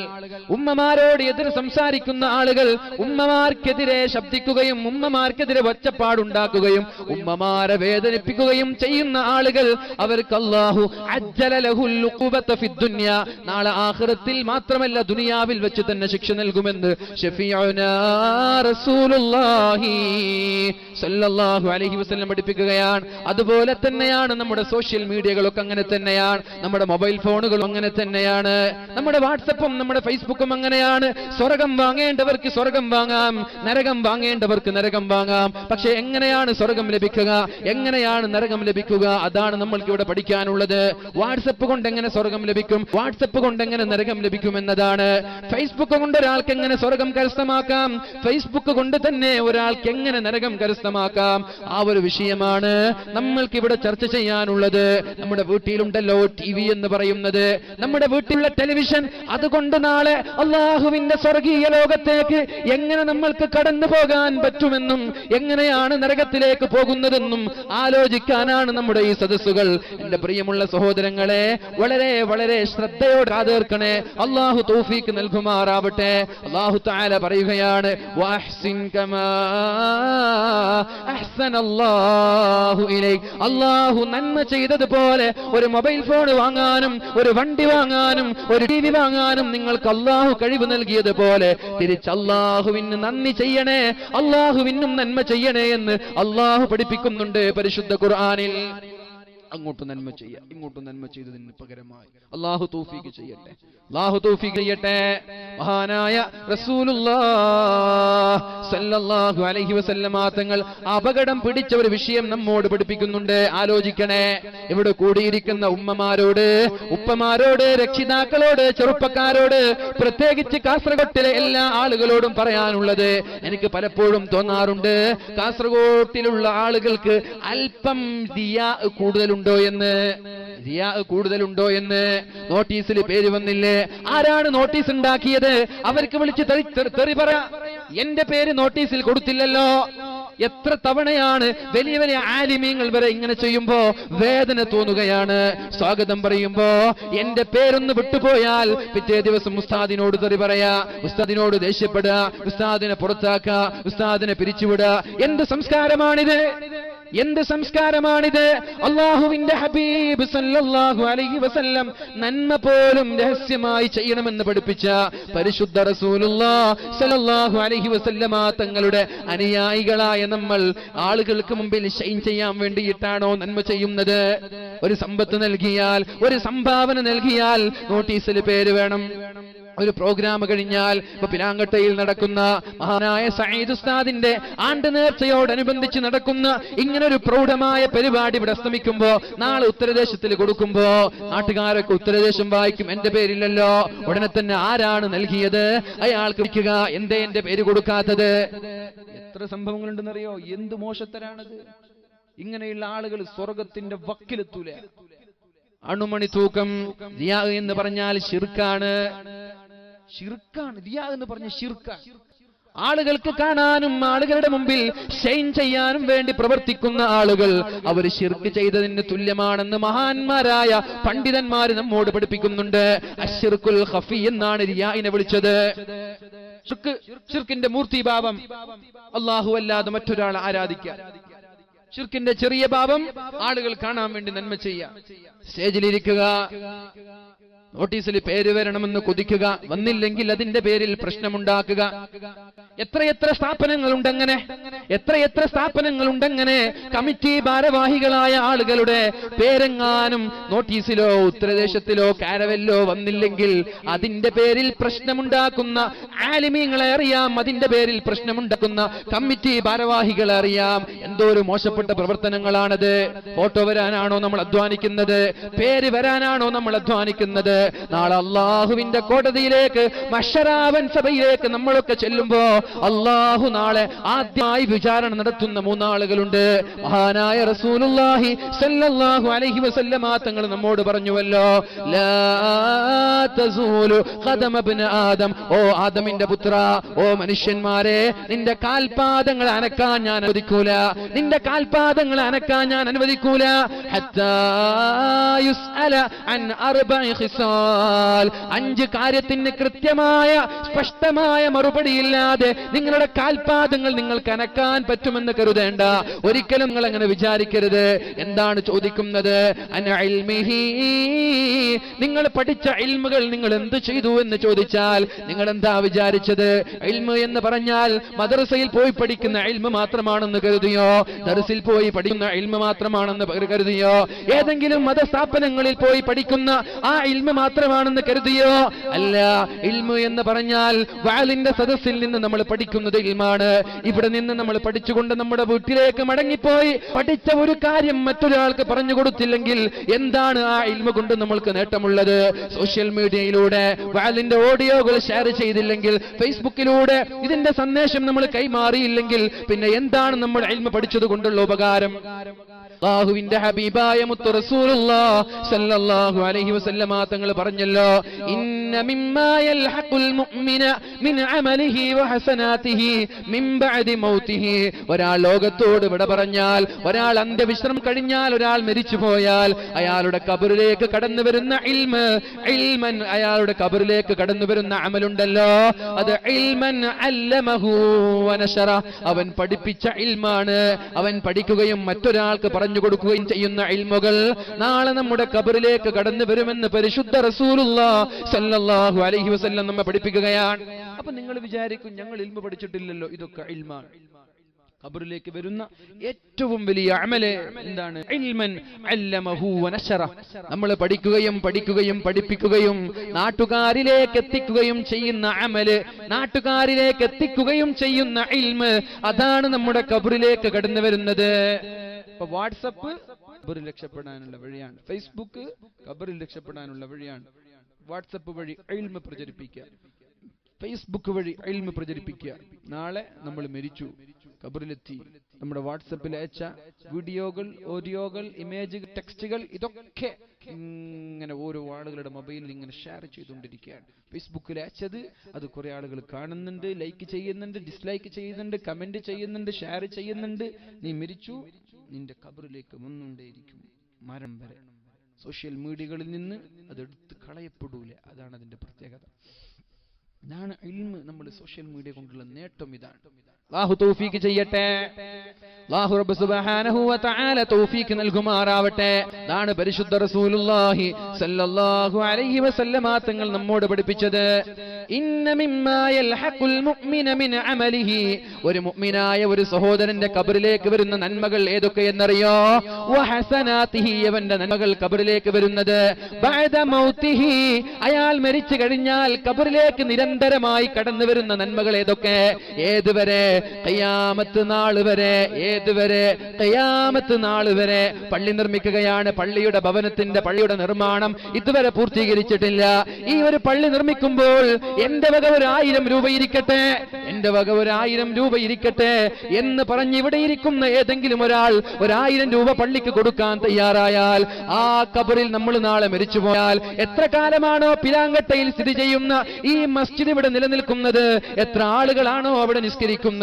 ഉമ്മമാരോട് എതിർ സംസാരിക്കുന്ന ആളുകൾ, ഉമ്മമാർക്കെതിരെ ശബ്ദിക്കുകയും ഉമ്മമാർക്കെതിരെ ഒച്ചപ്പാടുണ്ടാക്കുകയും ഉമ്മമാരെ വേദനിപ്പിക്കുകയും ചെയ്യുന്ന ആളുകൾ, അവർക്ക് അല്ലാഹു അജ്ജല ലഹുൽ ഉഖൂബത ഫിദ്ദുനിയ, നാളെ ആഖിറത്തിൽ മാത്രമല്ല ദുനിയാവിൽ വെച്ച് തന്നെ ശിക്ഷ നൽകുമെന്ന് ശഫീഉനാ റസൂലുള്ളാഹി സല്ലല്ലാഹു അലൈഹി വസല്ലം പഠിപ്പിക്കുകയാണ്. അതുപോലെ തന്നെയാണ് നമ്മുടെ സോഷ്യൽ മീഡിയകളൊക്കെ അങ്ങനെ തന്നെയാണ്, നമ്മുടെ മൊബൈൽ ഫോണുകളും അങ്ങനെ തന്നെയാണ്, നമ്മുടെ വാട്സപ്പും നമ്മുടെ ഫേസ്ബുക്കും അങ്ങനെയാണ്. സ്വർഗം വാങ്ങേണ്ടവർക്ക് സ്വർഗം വാങ്ങാം, നരകം വാങ്ങേണ്ടവർക്ക് നരകം വാങ്ങാം. പക്ഷെ എങ്ങനെയാണ് സ്വർഗം ലഭിക്കുക, എങ്ങനെയാണ് നരകം ലഭിക്കുക, അതാണ് നമ്മൾക്ക് ഇവിടെ പഠിക്കാനുള്ളത്. വാട്സപ്പ് കൊണ്ട് എങ്ങനെ സ്വർഗം ലഭിക്കും, വാട്സപ്പ് കൊണ്ട് എങ്ങനെ നരകം ലഭിക്കും എന്നതാണ്. ഫേസ്ബുക്ക് കൊണ്ട് ഒരാൾക്ക് എങ്ങനെ സ്വർഗം കരസ്ഥമാക്കാം, ഫേസ്ബുക്ക് കൊണ്ട് തന്നെ ഒരാൾക്ക് എങ്ങനെ നരകം കരസ്ഥമാക്കാം, ആ ഒരു വിഷയമാണ് നമ്മൾക്ക് ഇവിടെ ചർച്ച ചെയ്യാനുള്ളത്. നമ്മുടെ വീട്ടിലുണ്ടല്ലോ TV എന്ന് പറയുന്നത്, നമ്മുടെ വീട്ടിലുള്ള ടെലിവിഷൻ, അതുകൊണ്ട് നാളെ അള്ളാഹുവിന്റെ സ്വർഗീയ ലോകത്തേക്ക് എങ്ങനെ നമ്മൾക്ക് കടന്നു പോകാൻ പറ്റുമെന്നും എങ്ങനെയാണ് നരകത്തിലേക്ക് പോകുന്നതെന്നും ആലോചിക്കാനാണ് നമ്മുടെ ഈ സദസ്സുകൾ. എന്റെ പ്രിയമുള്ള സഹോദരങ്ങളെ, വളരെ വളരെ ശ്രദ്ധയോടെ കാതേർക്കണേ. അള്ളാഹു തൗഫീക്ക് നൽകുമാറാവട്ടെ. അള്ളാഹു തആല പറയുകയാണ്, വഅഹ്സിൻ കമാ അഹ്സനല്ലാഹു ഇലൈക്. അള്ളാഹു നന്മ ചെയ്തതുപോലെ ഒരു മൊബൈൽ ഫോൺ വാങ്ങാനും ഒരു വണ്ടി വാങ്ങാനും ഒരു TV വാങ്ങാനും നിങ്ങൾക്ക് അള്ളാഹു കഴിവ് നൽകിയതുപോലെ തിരിച്ച് അള്ളാഹുവിന് നന്ദി ചെയ്യണേ, അള്ളാഹുവിനും നന്മ ചെയ്യണേ എന്ന് അള്ളാഹു പഠിപ്പിക്കുന്നുണ്ട് പരിശുദ്ധ ഖുർആനിൽ. അങ്ങോട്ട് നന്മ ചെയ്യാം, ഇങ്ങോട്ട് നന്മ ചെയ്തതിന് പകരമായി അള്ളാഹു തൗഫീഖ് ചെയ്യട്ടെ, അള്ളാഹു തൗഫീഖ് ചെയ്യട്ടെ. മഹാനായ റസൂലുള്ളാഹി സല്ലല്ലാഹു അലൈഹി വസല്ലമ തങ്ങൾ അപകടം പിടിച്ച ഒരു വിഷയം നമ്മോട് പഠിപ്പിക്കുന്നുണ്ട്. ആലോചിക്കണേ. ഇവിടെ കൂടിയിരിക്കുന്ന ഉമ്മമാരോട്, ഉപ്പമാരോട്, രക്ഷിതാക്കളോട്, ചെറുപ്പക്കാരോട്, പ്രത്യേകിച്ച് കാസർഗോട്ടിലെ എല്ലാ ആളുകളോടും പറയാനുള്ളത്, എനിക്ക് പലപ്പോഴും തോന്നാറുണ്ട്, കാസർഗോട്ടിലുള്ള ആളുകൾക്ക് അല്പം ദിയാ കൂടുതലുണ്ട് കൂടുതലുണ്ടോ എന്ന്. നോട്ടീസിൽ പേര് വന്നില്ലേ? ആരാണ് നോട്ടീസ് ഉണ്ടാക്കിയത്? അവർക്ക് വിളിച്ച് തെറി പറ. എന്റെ പേര് നോട്ടീസിൽ കൊടുത്തില്ലല്ലോ. എത്ര തവണയാണ് വലിയ വലിയ ആലിമീങ്ങൾ വരെ ഇങ്ങനെ ചെയ്യുമ്പോ വേദന തോന്നുകയാണ്. സ്വാഗതം പറയുമ്പോ എന്റെ പേരൊന്ന് വിട്ടുപോയാൽ പിറ്റേ ദിവസം ഉസ്താദിനോട് തെറി പറയാ, ഉസ്താദിനോട് ദേഷ്യപ്പെടുക, ഉസ്താദിനെ പുറത്താക്കുക, ഉസ്താദിനെ പിരിച്ചുവിടുക. എന്ത് സംസ്കാരമാണിത്? എന്ത് സംസ്കാരമാണിത്? അള്ളാഹുവിന്റെ ഹബീബ് സല്ലല്ലാഹു അലൈഹി വസല്ലം നന്മ പോലും രഹസ്യമായി ചെയ്യണമെന്ന് പഠിപ്പിച്ച പരിശുദ്ധ റസൂലുള്ളാഹി സല്ലല്ലാഹു അലൈഹി വസല്ലമ തങ്ങളുടെ അനുയായികളായ നമ്മൾ ആളുകൾക്ക് മുമ്പിൽ ഷൈൻ ചെയ്യാൻ വേണ്ടിയിട്ടാണോ നന്മ ചെയ്യുന്നത്? ഒരു സമ്പത്ത് നൽകിയാൽ, ഒരു സംഭാവന നൽകിയാൽ നോട്ടീസിൽ പേര് വേണം. ഒരു പ്രോഗ്രാം കഴിഞ്ഞാൽ, ഇപ്പൊ പിലാങ്കട്ടയിൽ നടക്കുന്ന മഹാനായ സഈദ് ഉസ്താദിന്റെ ആണ്ട് നേർച്ചയോടനുബന്ധിച്ച് നടക്കുന്ന ഇങ്ങനൊരു പ്രൗഢമായ പരിപാടി ഇവിടെ അസ്തമിക്കുമ്പോ നാളെ ഉത്തരദേശത്തിൽ കൊടുക്കുമ്പോ നാട്ടുകാരൊക്കെ ഉത്തരദേശം വായിക്കും, എന്റെ പേരില്ലല്ലോ. ഉടനെ തന്നെ ആരാണ് നൽകിയത് അയാൾക്ക് വിളിക്കുക, എന്തേ എന്റെ പേര് കൊടുക്കാത്തത്? എത്ര സംഭവങ്ങളുണ്ടെന്നറിയോ? എന്ത് മോശത്തരാണത്! ഇങ്ങനെയുള്ള ആളുകൾ സ്വർഗത്തിന്റെ വക്കിലെത്തൂല. അണുമണി തൂക്കം. റിയാ എന്ന് പറഞ്ഞാൽ ശിർക്കാണ്. റിയാ എന്ന് പറഞ്ഞ ശിർക്കാണ്. ആളുകൾക്ക് കാണാനും ആളുകളുടെ മുമ്പിൽ ഷൈൻ ചെയ്യാനും വേണ്ടി പ്രവർത്തിക്കുന്ന ആളുകൾ അവർ ശിർക്ക് ചെയ്തതിന് തുല്യമാണെന്ന് മഹാന്മാരായ പണ്ഡിതന്മാര് നമ്മോട് പഠിപ്പിക്കുന്നുണ്ട്. അശ്ശിർക്കുൽ ഖഫി എന്നാണ് റിയാഇനെ വിളിച്ചത്. ശിർക്കിന്റെ മൂർത്തിഭാവം അല്ലാഹു അല്ലാതെ മറ്റൊരാളെ ആരാധിക്കുക. ശിർക്കിന്റെ ചെറിയ ഭാവം ആളുകൾ കാണാൻ വേണ്ടി നന്മ ചെയ്യുക, സ്റ്റേജിലിരിക്കുക, നോട്ടീസിൽ പേര് വരണമെന്ന് കൊതിക്കുക, വന്നില്ലെങ്കിൽ അതിന്റെ പേരിൽ പ്രശ്നമുണ്ടാക്കുക. എത്രയെത്ര സ്ഥാപനങ്ങളുണ്ടങ്ങനെ, എത്രയെത്ര സ്ഥാപനങ്ങളുണ്ടങ്ങനെ. കമ്മിറ്റി ഭാരവാഹികളായ ആളുകളുടെ പേരെങ്ങാനും നോട്ടീസിലോ ഉത്തരദേശത്തിലോ കാരവല്ലോ വന്നില്ലെങ്കിൽ അതിന്റെ പേരിൽ പ്രശ്നമുണ്ടാക്കുന്ന ആലിമീങ്ങളെ അറിയാം, അതിന്റെ പേരിൽ പ്രശ്നമുണ്ടാക്കുന്ന കമ്മിറ്റി ഭാരവാഹികളെ അറിയാം. എന്തോ ഒരു മോശപ്പെട്ട പ്രവർത്തനങ്ങളാണത്. ഫോട്ടോ വരാനാണോ നമ്മൾ അധ്വാനിക്കുന്നത്? പേര് വരാനാണോ നമ്മൾ അധ്വാനിക്കുന്നത്? നാളെ അള്ളാഹുവിന്റെ കോടതിയിലേക്ക്, മഹ്ശറാവൻ സഭയിലേക്ക് നമ്മളൊക്കെ ചെല്ലുമ്പോ അള്ളാഹു നാളെ ആദ്യമായി വിചാരണ നടത്തുന്ന 3 ആളുകളുണ്ട്. മഹാനായ റസൂലുള്ളാഹി സല്ലല്ലാഹു അലൈഹി വസല്ലമ തങ്ങൾ നമ്മോട് പറഞ്ഞുവല്ലോ, ലാ തസൂലു ഖദമ ഇബ്നു ആദം, ഓ ആദമിന്റെ പുത്ര, ഓ മനുഷ്യന്മാരെ, നിന്റെ കാൽപാദങ്ങൾ അനക്കാൻ ഞാൻ അനുവദിക്കൂല, നിന്റെ കാൽപാദങ്ങൾ അനക്കാൻ ഞാൻ അനുവദിക്കൂല. ഹത്താ യുസ്അല അൻ അർബഇ ഖിസാൽ, 5 കാര്യത്തിന് കൃത്യമായ സ്പഷ്ടമായ മറുപടിയില്ലാതെ നിങ്ങളുടെ കാൽപാദങ്ങൾ നിങ്ങൾക്ക് അനക്കാൻ പറ്റുമെന്ന് കരുതേണ്ട. ഒരിക്കലും നിങ്ങൾ അങ്ങനെ വിചാരിക്കരുത്. എന്താണ് ചോദിക്കുന്നത്? അൻ ഇൽമിഹി, നിങ്ങൾ പഠിച്ച ഇൽമുകൾ നിങ്ങൾ എന്ത് ചെയ്തു എന്ന് ചോദിച്ചാൽ നിങ്ങൾ എന്താ വിചാരിച്ചത്? ഇൽമ് എന്ന് പറഞ്ഞാൽ മദ്രസയിൽ പോയി പഠിക്കുന്ന ഇൽമ് മാത്രമാണെന്ന് കരുതിയോ? ദർസിൽ പോയി പഠിക്കുന്ന ഇൽമ് മാത്രമാണെന്ന് കരുതിയോ? ഏതെങ്കിലും മതസ്ഥാപനങ്ങളിൽ പോയി പഠിക്കുന്ന ആ ഇൽമ് മാത്രമാണെന്ന് കരുതിയോ? അല്ല, ഇൽമു എന്ന് പറഞ്ഞാൽ വാലിന്റെ സദസ്സിൽ നിന്ന് നമ്മൾ പഠിക്കുന്നത് ഇൽമാണ്. ഇവിടെ നിന്ന് നമ്മൾ പഠിച്ചുകൊണ്ട് നമ്മുടെ വീട്ടിലേക്ക് മടങ്ങിപ്പോയി പഠിച്ച ഒരു കാര്യം മറ്റൊരാൾക്ക് പറഞ്ഞു കൊടുത്തില്ലെങ്കിൽ എന്താണ് ആ ഇൽമ കൊണ്ട് നമ്മൾക്ക് നേട്ടമുള്ളത്? സോഷ്യൽ മീഡിയയിലൂടെ വാലിന്റെ ഓഡിയോകൾ ഷെയർ ചെയ്തില്ലെങ്കിൽ, ഫേസ്ബുക്കിലൂടെ ഇതിന്റെ സന്ദേശം നമ്മൾ കൈമാറിയില്ലെങ്കിൽ പിന്നെ എന്താണ് നമ്മൾ ഇൽമ പഠിച്ചത് കൊണ്ടുള്ള ഉപകാരം? അല്ലാഹുവിന്റെ ഹബീബായ മുത്ത് റസൂലുള്ളാഹി സ്വല്ലല്ലാഹു അലൈഹി വസല്ലമ തങ്ങൾ പറഞ്ഞല്ലോ, ഇന്ന മിമ്മാ യൽഹഖുൽ മുഅ്മിന മിൻ അമലിഹി വഹസനാതിഹി മിൻ ബഅദി മൗതിഹി. ഒരാൾ ലോകത്തോട് വിട പറഞ്ഞാൽ, ഒരാൾ അന്ത്യവിശ്രമം കഴിഞ്ഞാൽ, ഒരാൾ മരിച്ചു പോയാൽ അയാളുടെ ഖബറിലേക്ക് കടന്നു വരുന്ന ഇൽമ്, ഇൽമൻ, അയാളുടെ ഖബറിലേക്ക് കടന്നു വരുന്ന അമലുണ്ടല്ലോ, അത് ഇൽമൻ അല്ലമഹു വനശറ, അവൻ പഠിപ്പിച്ച ഇൽമാണ്. അവൻ പഠിക്കുകയും മറ്റൊരാൾക്ക് പറഞ്ഞു കൊടുക്കുകയും ചെയ്യുന്ന ഇൽമുകൾ നാളെ നമ്മുടെ ഖബറിലേക്ക് കടന്നു വരുമെന്ന് പരിശുദ്ധ റസൂലുള്ളാഹി സ്വല്ലല്ലാഹു അലൈഹി വസല്ലം നമ്മെ പഠിപ്പിക്കുകയാണ്. അപ്പൊ നിങ്ങൾ വിചാരിക്കും ഞങ്ങൾ ഇൽമു പഠിച്ചിട്ടില്ലല്ലോ, ഇതൊക്കെ ഇൽമാണ്. ഖബറിലേക്ക് വരുന്ന ഏറ്റവും വലിയ അമല് എന്താണ്? ഇൽമൻ അല്ലമഹു വനശറ. നമ്മൾ പഠിക്കുകയും പഠിപ്പിക്കുകയും നാട്ടുകാരിലേക്ക് എത്തിക്കുകയും ചെയ്യുന്ന അമല്, നാട്ടുകാരിലേക്ക് എത്തിക്കുകയും ചെയ്യുന്ന ഇൽമ്, അതാണ് നമ്മുടെ ഖബറിലേക്ക് കടന്നു വരുന്നത്. ഇപ്പൊ വാട്സപ്പ് ഖബറിൽ രക്ഷപ്പെടാനുള്ള വഴിയാണ്, ഫേസ്ബുക്ക് ഖബറിൽ രക്ഷപ്പെടാനുള്ള വഴിയാണ്. വാട്സപ്പ് വഴി ഇൽമ് പ്രചരിപ്പിക്കുക, ഫേസ്ബുക്ക് വഴി ഇൽമ് പ്രചരിപ്പിക്കുക. നാളെ നമ്മൾ മരിച്ചു, ഖബറിലെത്തി, നമ്മുടെ വാട്സപ്പിൽ അയച്ച വീഡിയോകൾ, ഓഡിയോകൾ, ഇമേജുകൾ, ടെക്സ്റ്റുകൾ, ഇതൊക്കെ ഇങ്ങനെ ഓരോ ആളുകളുടെ മൊബൈലിൽ ഇങ്ങനെ ഷെയർ ചെയ്തുകൊണ്ടിരിക്കുകയാണ്. ഫേസ്ബുക്കിൽ അയച്ചത് അത് കുറെ ആളുകൾ കാണുന്നുണ്ട്, ലൈക്ക് ചെയ്യുന്നുണ്ട്, ഡിസ്ലൈക്ക് ചെയ്യുന്നുണ്ട്, കമന്റ് ചെയ്യുന്നുണ്ട്, ഷെയർ ചെയ്യുന്നുണ്ട്. നീ മരിച്ചു, നിന്റെ ഖബറിലേക്ക് വന്നുകൊണ്ടേയിരിക്കും മരണം വരെ. സോഷ്യൽ മീഡിയകളിൽ നിന്ന് അതെടുത്ത് കളയപ്പെടൂല. അതാണ് അതിന്റെ പ്രത്യേകത. ഇതാണ് ഇൽമ്. നമ്മൾ സോഷ്യൽ മീഡിയ കൊണ്ടുള്ള നേട്ടം ഇതാണ്. അല്ലാഹു തൗഫീഖ് ചെയ്യട്ടെ. അല്ലാഹു റബ്ബ് സുബ്ഹാനഹു വ തആല തൗഫീഖ് നൽകുമാറാവട്ടെ. ഇതാണ് പരിശുദ്ധ റസൂലുള്ളാഹി സ്വല്ലല്ലാഹു അലൈഹി വസല്ലമ തങ്ങൾ നമ്മോട് പഠിപ്പിച്ചത്. ഇന്ന മിമ്മാ യൽഹഖുൽ മുഅ്മിന മിൻ അമലിഹി, ഒരു മുഅ്മിനായ ഒരു സഹോദരന്റെ ഖബറിലേക്ക് വരുന്ന നന്മകൾ ഏതൊക്കെയെന്നറിയോ? വഹസനാതിഹി, അവന്റെ നന്മകൾ ഖബറിലേക്ക് വരുന്നത് ബഅദ മൗതിഹി, അയാൾ മരിച്ചു കഴിഞ്ഞാൽ ഖബറിലേക്ക് നിരന്തരമായി കടന്നു വരുന്ന നന്മകൾ ഏതൊക്കെ? ഏതുവരെ? ഖിയാമത്ത് നാൾ വരെ. ഏതുവരെ? ഖിയാമത്ത് നാൾ വരെ. പള്ളി നിർമ്മിക്കുകയാണ്, പള്ളിയുടെ ഭവനത്തിന്റെ, പള്ളിയുടെ നിർമ്മാണം ഇതുവരെ പൂർത്തീകരിച്ചിട്ടില്ല. ഈ ഒരു പള്ളി നിർമ്മിക്കുമ്പോൾ എന്റെ വക 1000 രൂപ ഇരിക്കട്ടെ, എന്റെ വക 1000 രൂപ ഇരിക്കട്ടെ എന്ന് പറഞ്ഞ് ഇവിടെ ഇരിക്കുന്ന ഏതെങ്കിലും ഒരാൾ 1000 രൂപ പള്ളിക്ക് കൊടുക്കാൻ തയ്യാറായാൽ, ആ ഖബറിൽ നമ്മൾ നാളെ മരിച്ചുപോയാൽ എത്ര കാലമാണോ പിലാങ്കട്ടയിൽ സ്ഥിതി ചെയ്യുന്ന ഈ മസ്ജിദ് ഇവിടെ നിലനിൽക്കുന്നത്, എത്ര ആളുകളാണോ അവിടെ നിസ്കരിക്കുന്നത്,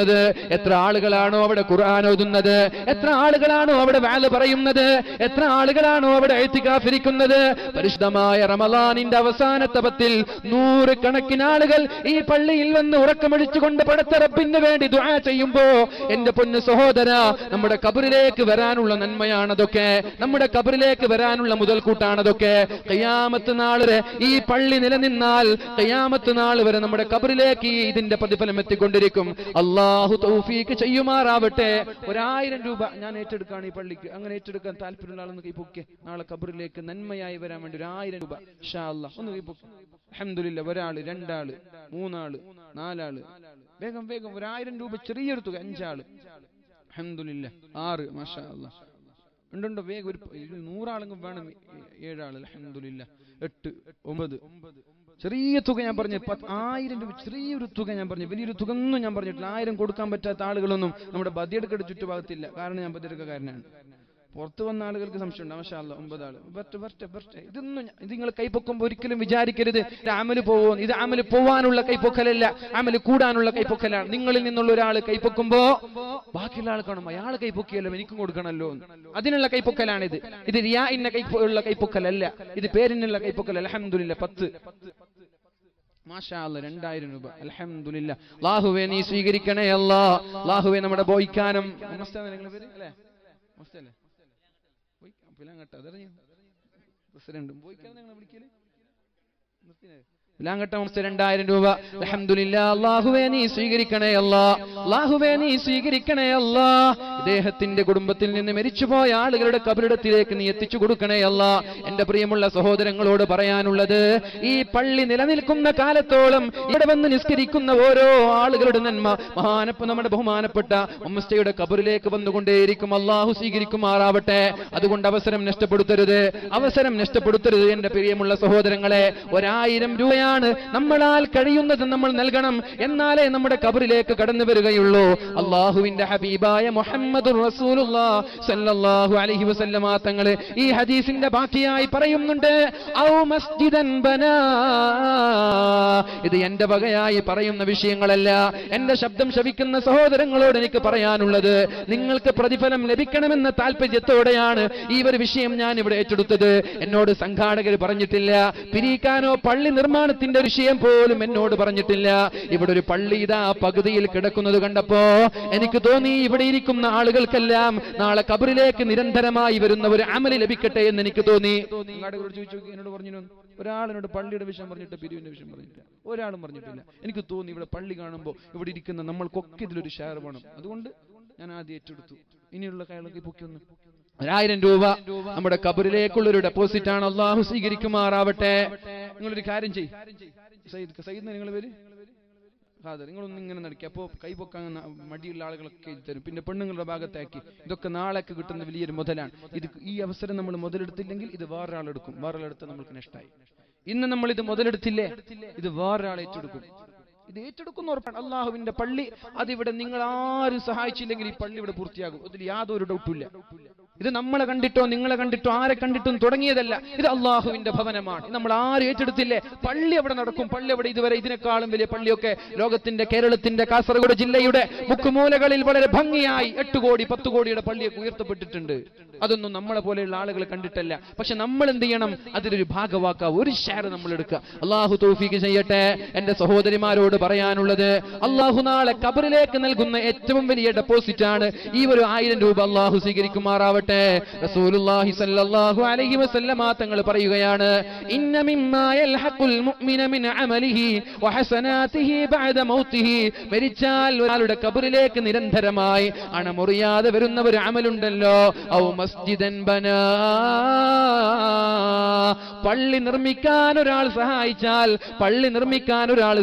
എത്ര ആളുകളാണോ അവിടെ ഖുർആൻ ഓതുന്നത്, എത്ര ആളുകളാണോ അവിടെ വഅദ് പറയുന്നത്, എത്ര ആളുകളാണോ അവിടെ ഇഅ്തികാഫ് ഇരിക്കുന്നത്, പരിശുദ്ധമായ റമളാനിന്റെ അവസാനത്തെ 10-ൽ 100 കണക്കിന് ആളുകൾ ഈ പള്ളിയിൽ വന്ന് ഉറക്കമൊഴിച്ചുകൊണ്ട് പടച്ച റബ്ബിന് വേണ്ടി ദുആ ചെയ്യുമ്പോ, എന്റെ പൊന്നു സഹോദര, നമ്മുടെ ഖബറിലേക്ക് വരാനുള്ള നന്മയാണതൊക്കെ, നമ്മുടെ ഖബറിലേക്ക് വരാനുള്ള മുതൽക്കൂട്ടാണതൊക്കെ. ഖിയാമത്ത് നാൾ വരെ ഈ പള്ളി നിലനിന്നാൽ ഖിയാമത്ത് നാൾ വരെ നമ്മുടെ ഖബറിലേക്ക് ഇതിന്റെ പ്രതിഫലം എത്തിക്കൊണ്ടിരിക്കും. അല്ലാഹു തൗഫീഖ് ചെയ്യുമാറാവട്ടെ. 1000 രൂപ ഞാൻ ഏറ്റെടുക്കാണ് ഈ പള്ളിക്ക്. അങ്ങനെ ഏറ്റെടുക്കാൻ താല്പര്യമുള്ള ആളൊന്ന് കൈപ്പൊക്കെ, നാളെ ഖബറിലേക്ക് നന്മയായി വരാൻ വേണ്ടി 1000 രൂപ ഇൻഷാ അല്ലാഹ് ഒന്ന് കൈപ്പൊക്കെ. അൽഹംദുലില്ലാഹ്. 1 ആള്, 2 ആള്, 3 ആള്, 4 ആള്, വേഗം വേഗം 1000 രൂപ ചെറിയൊരു തുക. 5 ആള്, അൽഹംദുലില്ലാഹ്. 6, മാഷാ അല്ലാഹ്. ഉണ്ടോ? വേഗം ഒരു 100 ആളെങ്കിലും വേണം. 7 ആള്, അൽഹംദുലില്ലാഹ്. 8, 9, ചെറിയ തുക ഞാൻ പറഞ്ഞു, 1000 രൂപ ചെറിയൊരു തുക ഞാൻ പറഞ്ഞു, വലിയൊരു തുക ഒന്നും ഞാൻ പറഞ്ഞിട്ടില്ല. 1000 കൊടുക്കാൻ പറ്റാത്ത ആളുകളൊന്നും നമ്മുടെ ബദിയടുക്കയുടെ ചുറ്റുഭാഗത്തില്ല. കാരണം ഞാൻ ബദിയടുക്കാരനാണ്. പുറത്ത് വന്ന ആളുകൾക്ക് സംശയമുണ്ട്. മാഷാ അല്ലാഹ് 9 ആള് വരട്ടെ. ഇതൊന്നും ഇത് നിങ്ങൾ കൈപ്പൊക്കുമ്പോൾ ഒരിക്കലും വിചാരിക്കരുത് ഇത് അമല് പോവോ. ഇത് അമല് പോവാനുള്ള കൈപ്പൊക്കലല്ല, അമല് കൂടാനുള്ള കൈപ്പൊക്കലാണ്. നിങ്ങളിൽ നിന്നുള്ള ഒരാൾ കൈപ്പൊക്കുമ്പോ ബാക്കിയുള്ള ആൾ കാണും, അയാൾ കൈപ്പൊക്കിയല്ലോ എനിക്കും കൊടുക്കണമല്ലോ, അതിനുള്ള കൈപ്പൊക്കലാണിത്. ഇത് റിയാഇന്ന ഉള്ള കൈപ്പൊക്കലല്ല, ഇത് പേരിനുള്ള കൈപ്പൊക്കൽ. അൽഹംദുലില്ലാഹ് 10 മാഷാ അല്ലാഹ് 2000 രൂപ. അൽഹംദുലില്ലാഹ്. അല്ലാഹുവേ നീ സ്വീകരിക്കണേ അല്ലാഹ്. അല്ലാഹുവേ നമ്മുടെ ബോയ്ക്കാനം പ്രസിഡന്റ് ബോയ്ക്കാനം നിങ്ങൾ വിളിക്കല് ലാങ്കട്ട 2000 രൂപ. അൽഹംദുലില്ലാഹ്. അല്ലാഹുവേ നീ സ്വീകരിക്കണേ അല്ലാഹ്. അല്ലാഹുവേ നീ സ്വീകരിക്കണേ അല്ലാഹ്. ഇദ്ദേഹത്തിന്റെ കുടുംബത്തിൽ നിന്ന് മരിച്ചുപോയ ആളുകളുടെ ഖബറിടത്തിലേക്ക് നീ എത്തിച്ചു കൊടുക്കണേ അല്ലാഹ്. എന്റെ പ്രിയമുള്ള സഹോദരങ്ങളോട് പറയാനുള്ളത്, ഈ പള്ളി നിലനിൽക്കുന്ന കാലത്തോളം ഇവിടെ വന്ന് നിസ്കരിക്കുന്ന ഓരോ ആളുകളുടെ നന്മ നമ്മുടെ ബഹുമാനപ്പെട്ട ഉമ്മയുടെ ഖബറിലേക്ക് വന്നുകൊണ്ടേയിരിക്കും. അല്ലാഹു സ്വീകരിക്കുമാറാവട്ടെ. അതുകൊണ്ട് അവസരം നഷ്ടപ്പെടുത്തരുത് എന്റെ പ്രിയമുള്ള സഹോദരങ്ങളെ. 1000 രൂപയാണ് നമ്മളാൽ കഴിയുന്നത് നമ്മൾ നൽകണം, എന്നാലേ നമ്മുടെ ഖബറിലേക്ക് കടന്നു വരികയുള്ളൂ. അല്ലാഹുവിന്റെ ഹബീബായ മുഹമ്മദുർ റസൂലുള്ളാഹി സ്വല്ലല്ലാഹു അലൈഹി വസല്ലമ തങ്ങളെ ഈ ഹദീസിന്റെ ബാക്കിയായി പറയുന്നുണ്ട്, ഔ മസ്ജിദൻ ബനാ. ഇത് എന്റെ വകയായി പറയുന്ന വിഷയങ്ങളല്ല. എന്റെ ശബ്ദം ശ്രവിക്കുന്ന സഹോദരങ്ങളോട് എനിക്ക് പറയാനുള്ളത്, നിങ്ങൾക്ക് പ്രതിഫലം ലഭിക്കണമെന്ന താല്പര്യത്തോടെയാണ് ഈ ഒരു വിഷയം ഞാൻ ഇവിടെ ഏറ്റെടുത്തത്. എന്നോട് സംഘാടകർ പറഞ്ഞിട്ടില്ല, പിരിക്കാനോ പള്ളി നിർമ്മാണത്തിന്റെ വിഷയം പോലും എന്നോട് പറഞ്ഞിട്ടില്ല. ഇവിടെ ഒരു പള്ളി ഇതാ പകുതിയിൽ കിടക്കുന്നത് കണ്ടപ്പോ എനിക്ക് തോന്നി, ഇവിടെ ഇരിക്കുന്ന ആളുകൾക്കെല്ലാം നാളെ ഖബറിലേക്ക് നിരന്തരമായി വരുന്ന ഒരു അമല് ലഭിക്കട്ടെ എന്ന് എനിക്ക് തോന്നി. എന്നോട് പറഞ്ഞു, ഒരാളിനോട് പള്ളിയുടെ വിഷയം പറഞ്ഞിട്ട് പിരിവിന്റെ വിഷയം പറഞ്ഞിട്ടില്ല, ഒരാളും പറഞ്ഞിട്ടില്ല. എനിക്ക് തോന്നി ഇവിടെ പള്ളി കാണുമ്പോൾ ഇവിടെ ഇരിക്കുന്ന നമ്മൾക്കൊക്കെ ഇതിലൊരു ഷെയർ വേണം. അതുകൊണ്ട് ഞാൻ ആദ്യം ഏറ്റെടുത്തു. ഇനിയുള്ള കാര്യങ്ങളൊക്കെ പൊക്കിയൊന്ന് 1000 രൂപ നമ്മുടെ ഖബറിലേക്കുള്ളൊരു ഡെപ്പോസിറ്റ് ആണ്. അല്ലാഹു സ്വീകരിക്കുമാറാവട്ടെ. നിങ്ങളൊരു കാര്യം ചെയ്യ്, സയ്യിദ് നിങ്ങൾ പേര് നിങ്ങളൊന്നും ഇങ്ങനെ നടക്കുക. അപ്പോൾ കൈപൊക്കാൻ മടിയുള്ള ആളുകളൊക്കെ തരും. പിന്നെ പെണ്ണുങ്ങളുടെ ഭാഗത്താക്കി. ഇതൊക്കെ നാളേക്ക് കിട്ടുന്ന വലിയൊരു മുതലാണ്. ഈ അവസരം നമ്മൾ മുതലെടുത്തില്ലെങ്കിൽ ഇത് വേറൊരാളെടുക്കും. വേറൊരാളെടുത്ത് നമ്മൾക്ക് നഷ്ടമായി. ഇന്ന് നമ്മൾ ഇത് മുതലെടുത്തില്ലേ, ഇത് വേറൊരാൾ ഏറ്റെടുക്കും. ഇത് ഏറ്റെടുക്കുന്ന ഉറപ്പാണ്. അള്ളാഹുവിന്റെ പള്ളി അതിവിടെ നിങ്ങൾ ആരും സഹായിച്ചില്ലെങ്കിൽ ഈ പള്ളി ഇവിടെ പൂർത്തിയാകും. അതിൽ യാതൊരു ഡൗട്ടില്ല. ഇത് നമ്മളെ കണ്ടിട്ടോ നിങ്ങളെ കണ്ടിട്ടോ ആരെ കണ്ടിട്ടും തുടങ്ങിയതല്ല. ഇത് അള്ളാഹുവിന്റെ ഭവനമാണ്. നമ്മൾ ആരും ഏറ്റെടുത്തില്ലേ, പള്ളി അവിടെ നടക്കും. പള്ളി അവിടെ ഇതുവരെ ഇതിനേക്കാളും വലിയ പള്ളിയൊക്കെ ലോകത്തിന്റെ കേരളത്തിന്റെ കാസർഗോഡ് ജില്ലയുടെ മുക്കുമൂലകളിൽ വളരെ ഭംഗിയായി 8 കോടി 10 കോടിയുടെ പള്ളിയൊക്കെ ഉയർത്തപ്പെട്ടിട്ടുണ്ട്. അതൊന്നും നമ്മളെ പോലെയുള്ള ആളുകൾ കണ്ടിട്ടല്ല. പക്ഷെ നമ്മൾ എന്ത് ചെയ്യണം, അതിലൊരു ഭാഗവാക്കുക, ഒരു ഷെയർ നമ്മൾ എടുക്കുക. അള്ളാഹു തൗഫീഖ് ചെയ്യട്ടെ. എന്റെ സഹോദരിമാരോട് പറയാനുള്ളത്, അള്ളാഹു നാളെ ഖബറിലേക്ക് നൽകുന്ന ഏറ്റവും വലിയ ഡെപ്പോസിറ്റ് ആണ് ഈ ഒരു 1000 രൂപ. അള്ളാഹു സ്വീകരിക്കുമാറാവട്ടെ. റസൂലുള്ളാഹി സ്വല്ലല്ലാഹു അലൈഹി വസല്ലമ തങ്ങൾ പറയുകയാണ്, ഇന്ന മിമ്മാ യൽഹഖുൽ മുഅ്മിന മിൻ അമലിഹി വഹസനാതിഹി ബഅദ മൗതിഹി. മരിച്ചാൽ ഒരാളുടെ ഖബറിലേക്ക് നിരന്തരമായി അണമുറിയാതെ വരുന്ന ഒരു അമലുണ്ടല്ലോ, ഔ മസ്ജിദൻ ബനാ. പള്ളി നിർമ്മിക്കാൻ ഒരാൾ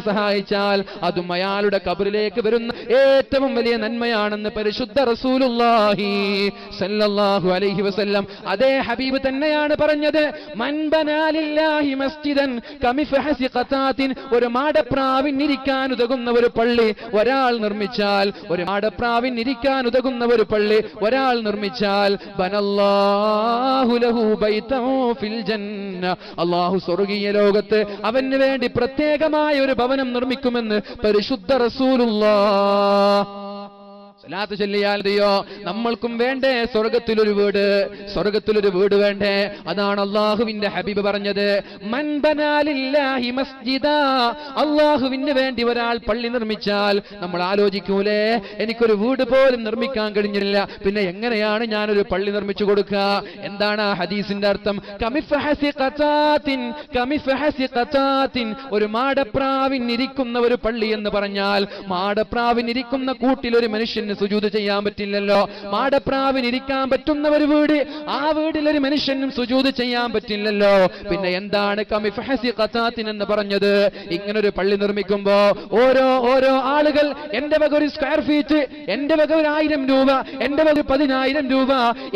സഹായിച്ചാൽ അതും അയാളുടെ ഖബറിലേക്ക് വരുന്ന ഏറ്റവും വലിയ നന്മയാണെന്ന് പരിശുദ്ധ റസൂലുള്ളാഹി സല്ലല്ലാഹു അലൈഹി വസല്ലം അതേ ഹബീബ് തന്നെയാണ് പറഞ്ഞത്. മൻ ബനാ ലില്ലാഹി മസ്ജിദൻ കമിഫഹസി ഖതാത്തിൻ. ഒരു മാടപ്രാവിന് ഇരിക്കാൻ ഉതകുന്ന ഒരു പള്ളി ഒരാൾ നിർമ്മിച്ചാൽ, ഒരു മാടപ്രാവിന് ഇരിക്കാൻ ഉതകുന്ന ഒരു പള്ളി ഒരാൾ നിർമ്മിച്ചാൽ, ബനല്ലാഹു ലഹു ബൈതൻ ഫിൽ ജന്ന. അല്ലാഹു സ്വർഗ്ഗീയ ലോകത്ത് അവന് വേണ്ടി പ്രത്യേകമായ ഒരു ഭവനം നിർമ്മിക്കുമെന്ന് പരിശുദ്ധ റസൂലുള്ളാഹ്. സലാത്ത് ചൊല്ലിയാൽയോ നമ്മൾക്കും വേണ്ടേ സ്വർഗത്തിലൊരു വീട് വേണ്ടേ? അതാണ് അള്ളാഹുവിന്റെ ഹബീബ് പറഞ്ഞത്, മൻ ബനാ ലില്ലാഹി മസ്ജിദാ. അള്ളാഹുവിന് വേണ്ടി ഒരാൾ പള്ളി നിർമ്മിച്ചാൽ നമ്മൾ ആലോചിക്കൂലേ, എനിക്കൊരു വീട് പോലും നിർമ്മിക്കാൻ കഴിഞ്ഞില്ല, പിന്നെ എങ്ങനെയാണ് ഞാനൊരു പള്ളി നിർമ്മിച്ചു കൊടുക്കുക? എന്താണ് ആ ഹദീസിന്റെ അർത്ഥം? കമിഫഹസി ഖതാത്തിൻ. ഒരു മാടപ്രാവിനിരിക്കുന്ന ഒരു പള്ളി എന്ന് പറഞ്ഞാൽ, മാടപ്രാവിനിരിക്കുന്ന കൂട്ടിൽ ഒരു മനുഷ്യന് സുജൂദ് ചെയ്യാൻ പറ്റില്ലല്ലോ. മാടപ്രാവിന് ഇരിക്കാൻ പറ്റുന്ന ഒരു വീട്, ആ വീട്ടിലൊരു മനുഷ്യനും സുജൂദ് ചെയ്യാൻ പറ്റില്ലല്ലോ. പിന്നെ എന്താണ് കമിഫഹസി ഖതാത്തിൻ എന്ന് പറഞ്ഞത്? ഇങ്ങനൊരു പള്ളി നിർമ്മിക്കുമ്പോ ഓരോ ആളുകൾ എന്റെ വക ഒരു സ്ക്വയർ ഫീറ്റ്, എന്റെ വക 1000 രൂപ, എന്റെ വക 10,000 രൂപ,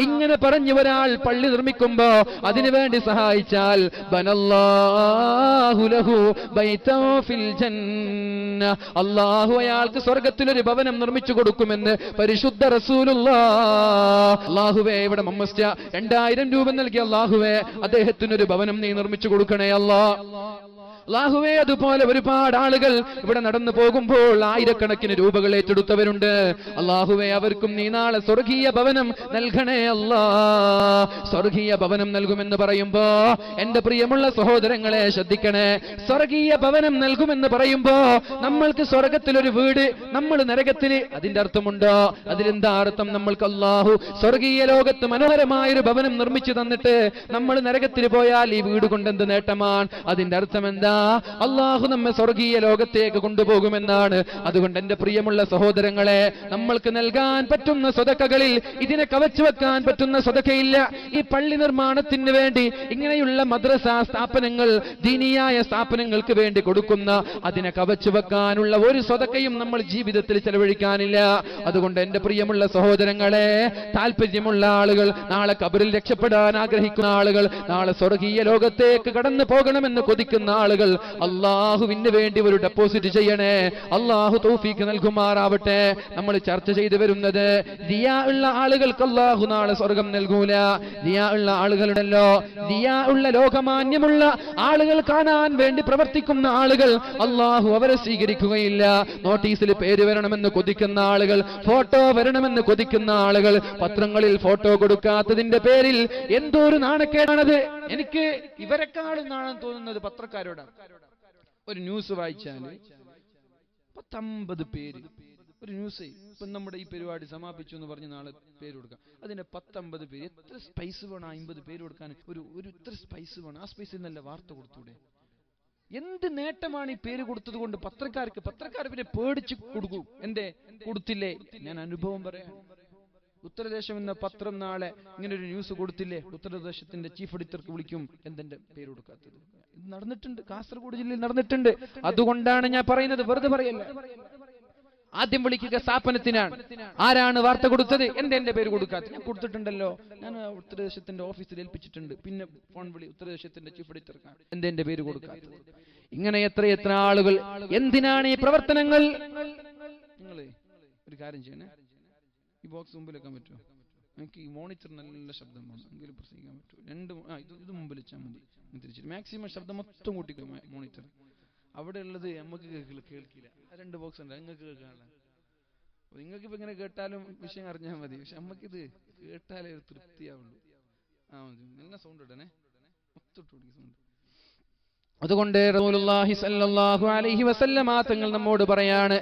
ഇങ്ങനെ പറഞ്ഞ് ഒരാൾ പള്ളി നിർമ്മിക്കുമ്പോ അതിനുവേണ്ടി സഹായിച്ചാൽ ബനല്ലാഹു ലഹു ബൈതൻ ഫിൽ ജന്ന, അല്ലാഹു അയാൾക്ക് സ്വർഗ്ഗത്തിലൊരു ഭവനം നിർമ്മിച്ചു കൊടുക്കുമെന്ന് പരിശുദ്ധ റസൂലുള്ളാഹ്. അല്ലാഹുവേ, ഇവിടെ മമ്മസ്റ്റ 2000 രൂപ നൽകി, അല്ലാഹുവേ അദ്ദേഹത്തിനൊരു ഭവനം നീ നിർമ്മിച്ചു കൊടുക്കണേ അല്ലാഹ്. അല്ലാഹുവേ, അതുപോലെ ഒരുപാട് ആളുകൾ ഇവിടെ നടന്നു പോകുമ്പോൾ ആയിരക്കണക്കിന് രൂപകൾ ഏറ്റെടുത്തവരുണ്ട്. അല്ലാഹുവേ, അവർക്കും നീ നാളെ സ്വർഗീയ ഭവനം നൽകണേ അല്ലാ. സ്വർഗീയ ഭവനം നൽകുമെന്ന് പറയുമ്പോ എന്റെ പ്രിയമുള്ള സഹോദരങ്ങളെ ശ്രദ്ധിക്കണേ. സ്വർഗീയ ഭവനം നൽകുമെന്ന് പറയുമ്പോ നമ്മൾക്ക് സ്വർഗത്തിലൊരു വീട്, നമ്മൾ നരകത്തില്, അതിന്റെ അർത്ഥമുണ്ടോ? അതിലെന്താ അർത്ഥം? നമ്മൾക്ക് അല്ലാഹു സ്വർഗീയ ലോകത്ത് മനോഹരമായൊരു ഭവനം നിർമ്മിച്ചു തന്നിട്ട് നമ്മൾ നരകത്തിൽ പോയാൽ ഈ വീട് കൊണ്ട് എന്ത് നേട്ടമാണ്? അതിന്റെ അർത്ഥം എന്താ? അല്ലാഹു നമ്മെ സ്വർഗീയ ലോകത്തേക്ക് കൊണ്ടുപോകുമെന്നാണ്. അതുകൊണ്ട് എന്റെ പ്രിയമുള്ള സഹോദരങ്ങളെ, നമ്മൾക്ക് നൽകാൻ പറ്റുന്ന സ്വതക്കകളിൽ ഇതിനെ കവച്ചു വെക്കാൻ പറ്റുന്ന സ്വതക്കയില്ല. ഈ പള്ളി നിർമ്മാണത്തിന് വേണ്ടി ഇങ്ങനെയുള്ള മദ്രസ സ്ഥാപനങ്ങൾ, ദീനിയായ സ്ഥാപനങ്ങൾക്ക് വേണ്ടി കൊടുക്കുന്ന അതിനെ കവച്ചു വെക്കാനുള്ള ഒരു സ്വതക്കയും നമ്മൾ ജീവിതത്തിൽ ചെലവഴിക്കാനില്ല. അതുകൊണ്ട് എന്റെ പ്രിയമുള്ള സഹോദരങ്ങളെ, താല്പര്യമുള്ള ആളുകൾ, നാളെ ഖബറിൽ രക്ഷപ്പെടാൻ ആഗ്രഹിക്കുന്ന ആളുകൾ, നാളെ സ്വർഗീയ ലോകത്തേക്ക് കടന്നു പോകണമെന്ന് കൊതിക്കുന്ന ആളുകൾ അല്ലാഹുവിന് വേണ്ടി ഒരു ഡെപ്പോസിറ്റ് ചെയ്യണേ. അല്ലാഹു തൗഫീഖ് നൽകുമാറാവട്ടെ. നമ്മൾ ചർച്ച ചെയ്തു വരുന്നത് ദിയാ ഉള്ള ആളുകൾക്ക് അല്ലാഹു നാളെ സ്വർഗം നൽകൂല. ദിയാ ഉള്ള ആളുകളുണ്ടല്ലോ, ദിയാ ഉള്ള ലോകമാന്യമുള്ള ആളുകൾ, കാണാൻ വേണ്ടി പ്രവർത്തിക്കുന്ന ആളുകൾ, അല്ലാഹു അവരെ സ്വീകരിക്കുകയില്ല. നോട്ടീസിൽ പേര് വരണമെന്ന് കൊതിക്കുന്ന ആളുകൾ, ഫോട്ടോ വരണമെന്ന് കൊതിക്കുന്ന ആളുകൾ, പത്രങ്ങളിൽ ഫോട്ടോ കൊടുക്കാത്തതിന്റെ പേരിൽ എന്തോ ഒരു നാണക്കേടാണത്. എനിക്ക് ഇവരെക്കാളും നാണം തോന്നുന്നത് പത്രക്കാരോടാണ്. ഒരു ന്യൂസ് വായിച്ചാല് 50 പേര്, ഒരു ന്യൂസ് ഇപ്പൊ നമ്മുടെ ഈ പരിപാടി സമാപിച്ചു എന്ന് പറഞ്ഞ് നാളെ പേര് കൊടുക്കാം, അതിന്റെ 50 പേര്. എത്ര സ്പൈസ് വേണം 50 പേര് കൊടുക്കാൻ? ഒരു ഇത്ര സ്പൈസ് വേണം. ആ സ്പൈസിൽ നല്ല വാർത്ത കൊടുത്തൂടെ? എന്ത് നേട്ടമാണ് ഈ പേര് കൊടുത്തത് കൊണ്ട് പത്രക്കാർ പിന്നെ പേടിച്ച് കൊടുക്കൂ. എന്തേ കൊടുത്തില്ലേ? ഞാൻ അനുഭവം പറയാം. ഉത്തരദേശം എന്ന പത്രം നാളെ ഇങ്ങനെ ഒരു ന്യൂസ് കൊടുത്തില്ലേ, ഉത്തരദേശത്തിന്റെ ചീഫ് എഡിറ്റർക്ക് വിളിക്കും, എന്തെന്റെ പേര് കൊടുക്കാത്തത്? ഇത് നടന്നിട്ടുണ്ട്, കാസർഗോഡ് ജില്ലയിൽ നടന്നിട്ടുണ്ട്. അതുകൊണ്ടാണ് ഞാൻ പറയുന്നത്, വെറുതെ പറയല്ല. ആദ്യം വിളിക്കുക സ്ഥാപനത്തിനാണ്. ആരാണ് വാർത്ത കൊടുത്തത്? എന്റെ പേര് കൊടുക്കാത്തത്? ഞാൻ കൊടുത്തിട്ടുണ്ടല്ലോ, ഞാൻ ഉത്തരദേശത്തിന്റെ ഓഫീസിൽ ഏൽപ്പിച്ചിട്ടുണ്ട്. പിന്നെ ഫോൺ വിളി ഉത്തരദേശത്തിന്റെ ചീഫ് എഡിറ്റർക്കാണ്, എന്റെ പേര് കൊടുക്കാത്തത്? ഇങ്ങനെ എത്ര ആളുകൾ. എന്തിനാണ് ഈ പ്രവർത്തനങ്ങൾ? നിങ്ങൾ ഒരു കാര്യം ചെയ്യണേ, ഈ ബോക്സ് മുമ്പിൽ വെക്കാൻ പറ്റുമോ? എനിക്ക് ഈ മോണിറ്റർ നല്ല ശബ്ദം വേണം, എങ്കിലും പ്രസംഗിക്കാൻ പറ്റുമോ? ഇത് മുമ്പിൽ വെച്ചാൽ മതി. തിരിച്ചിട്ട് മാക്സിമം ശബ്ദം മൊത്തം കൂട്ടിക്കോ മോണിറ്റർ. അവിടെ ഉള്ളത് നമുക്ക് കേൾക്കില്ല. 2 ബോക്സ് ഉണ്ട്, നിങ്ങൾക്ക് കേൾക്കാനുള്ള. നിങ്ങൾക്ക് ഇപ്പൊ ഇങ്ങനെ കേട്ടാലും വിഷയം അറിഞ്ഞാൽ മതി, പക്ഷെ നമുക്കിത് കേട്ടാലേ ഒരു തൃപ്തിയാവുള്ളൂ. നല്ല സൗണ്ട് ഇടണേ, മൊത്തം സൗണ്ട്. അതുകൊണ്ട് റസൂലുള്ളാഹി സ്വല്ലല്ലാഹു അലൈഹി വസല്ലമ തങ്ങൾ നമ്മോട് പറയാണ്,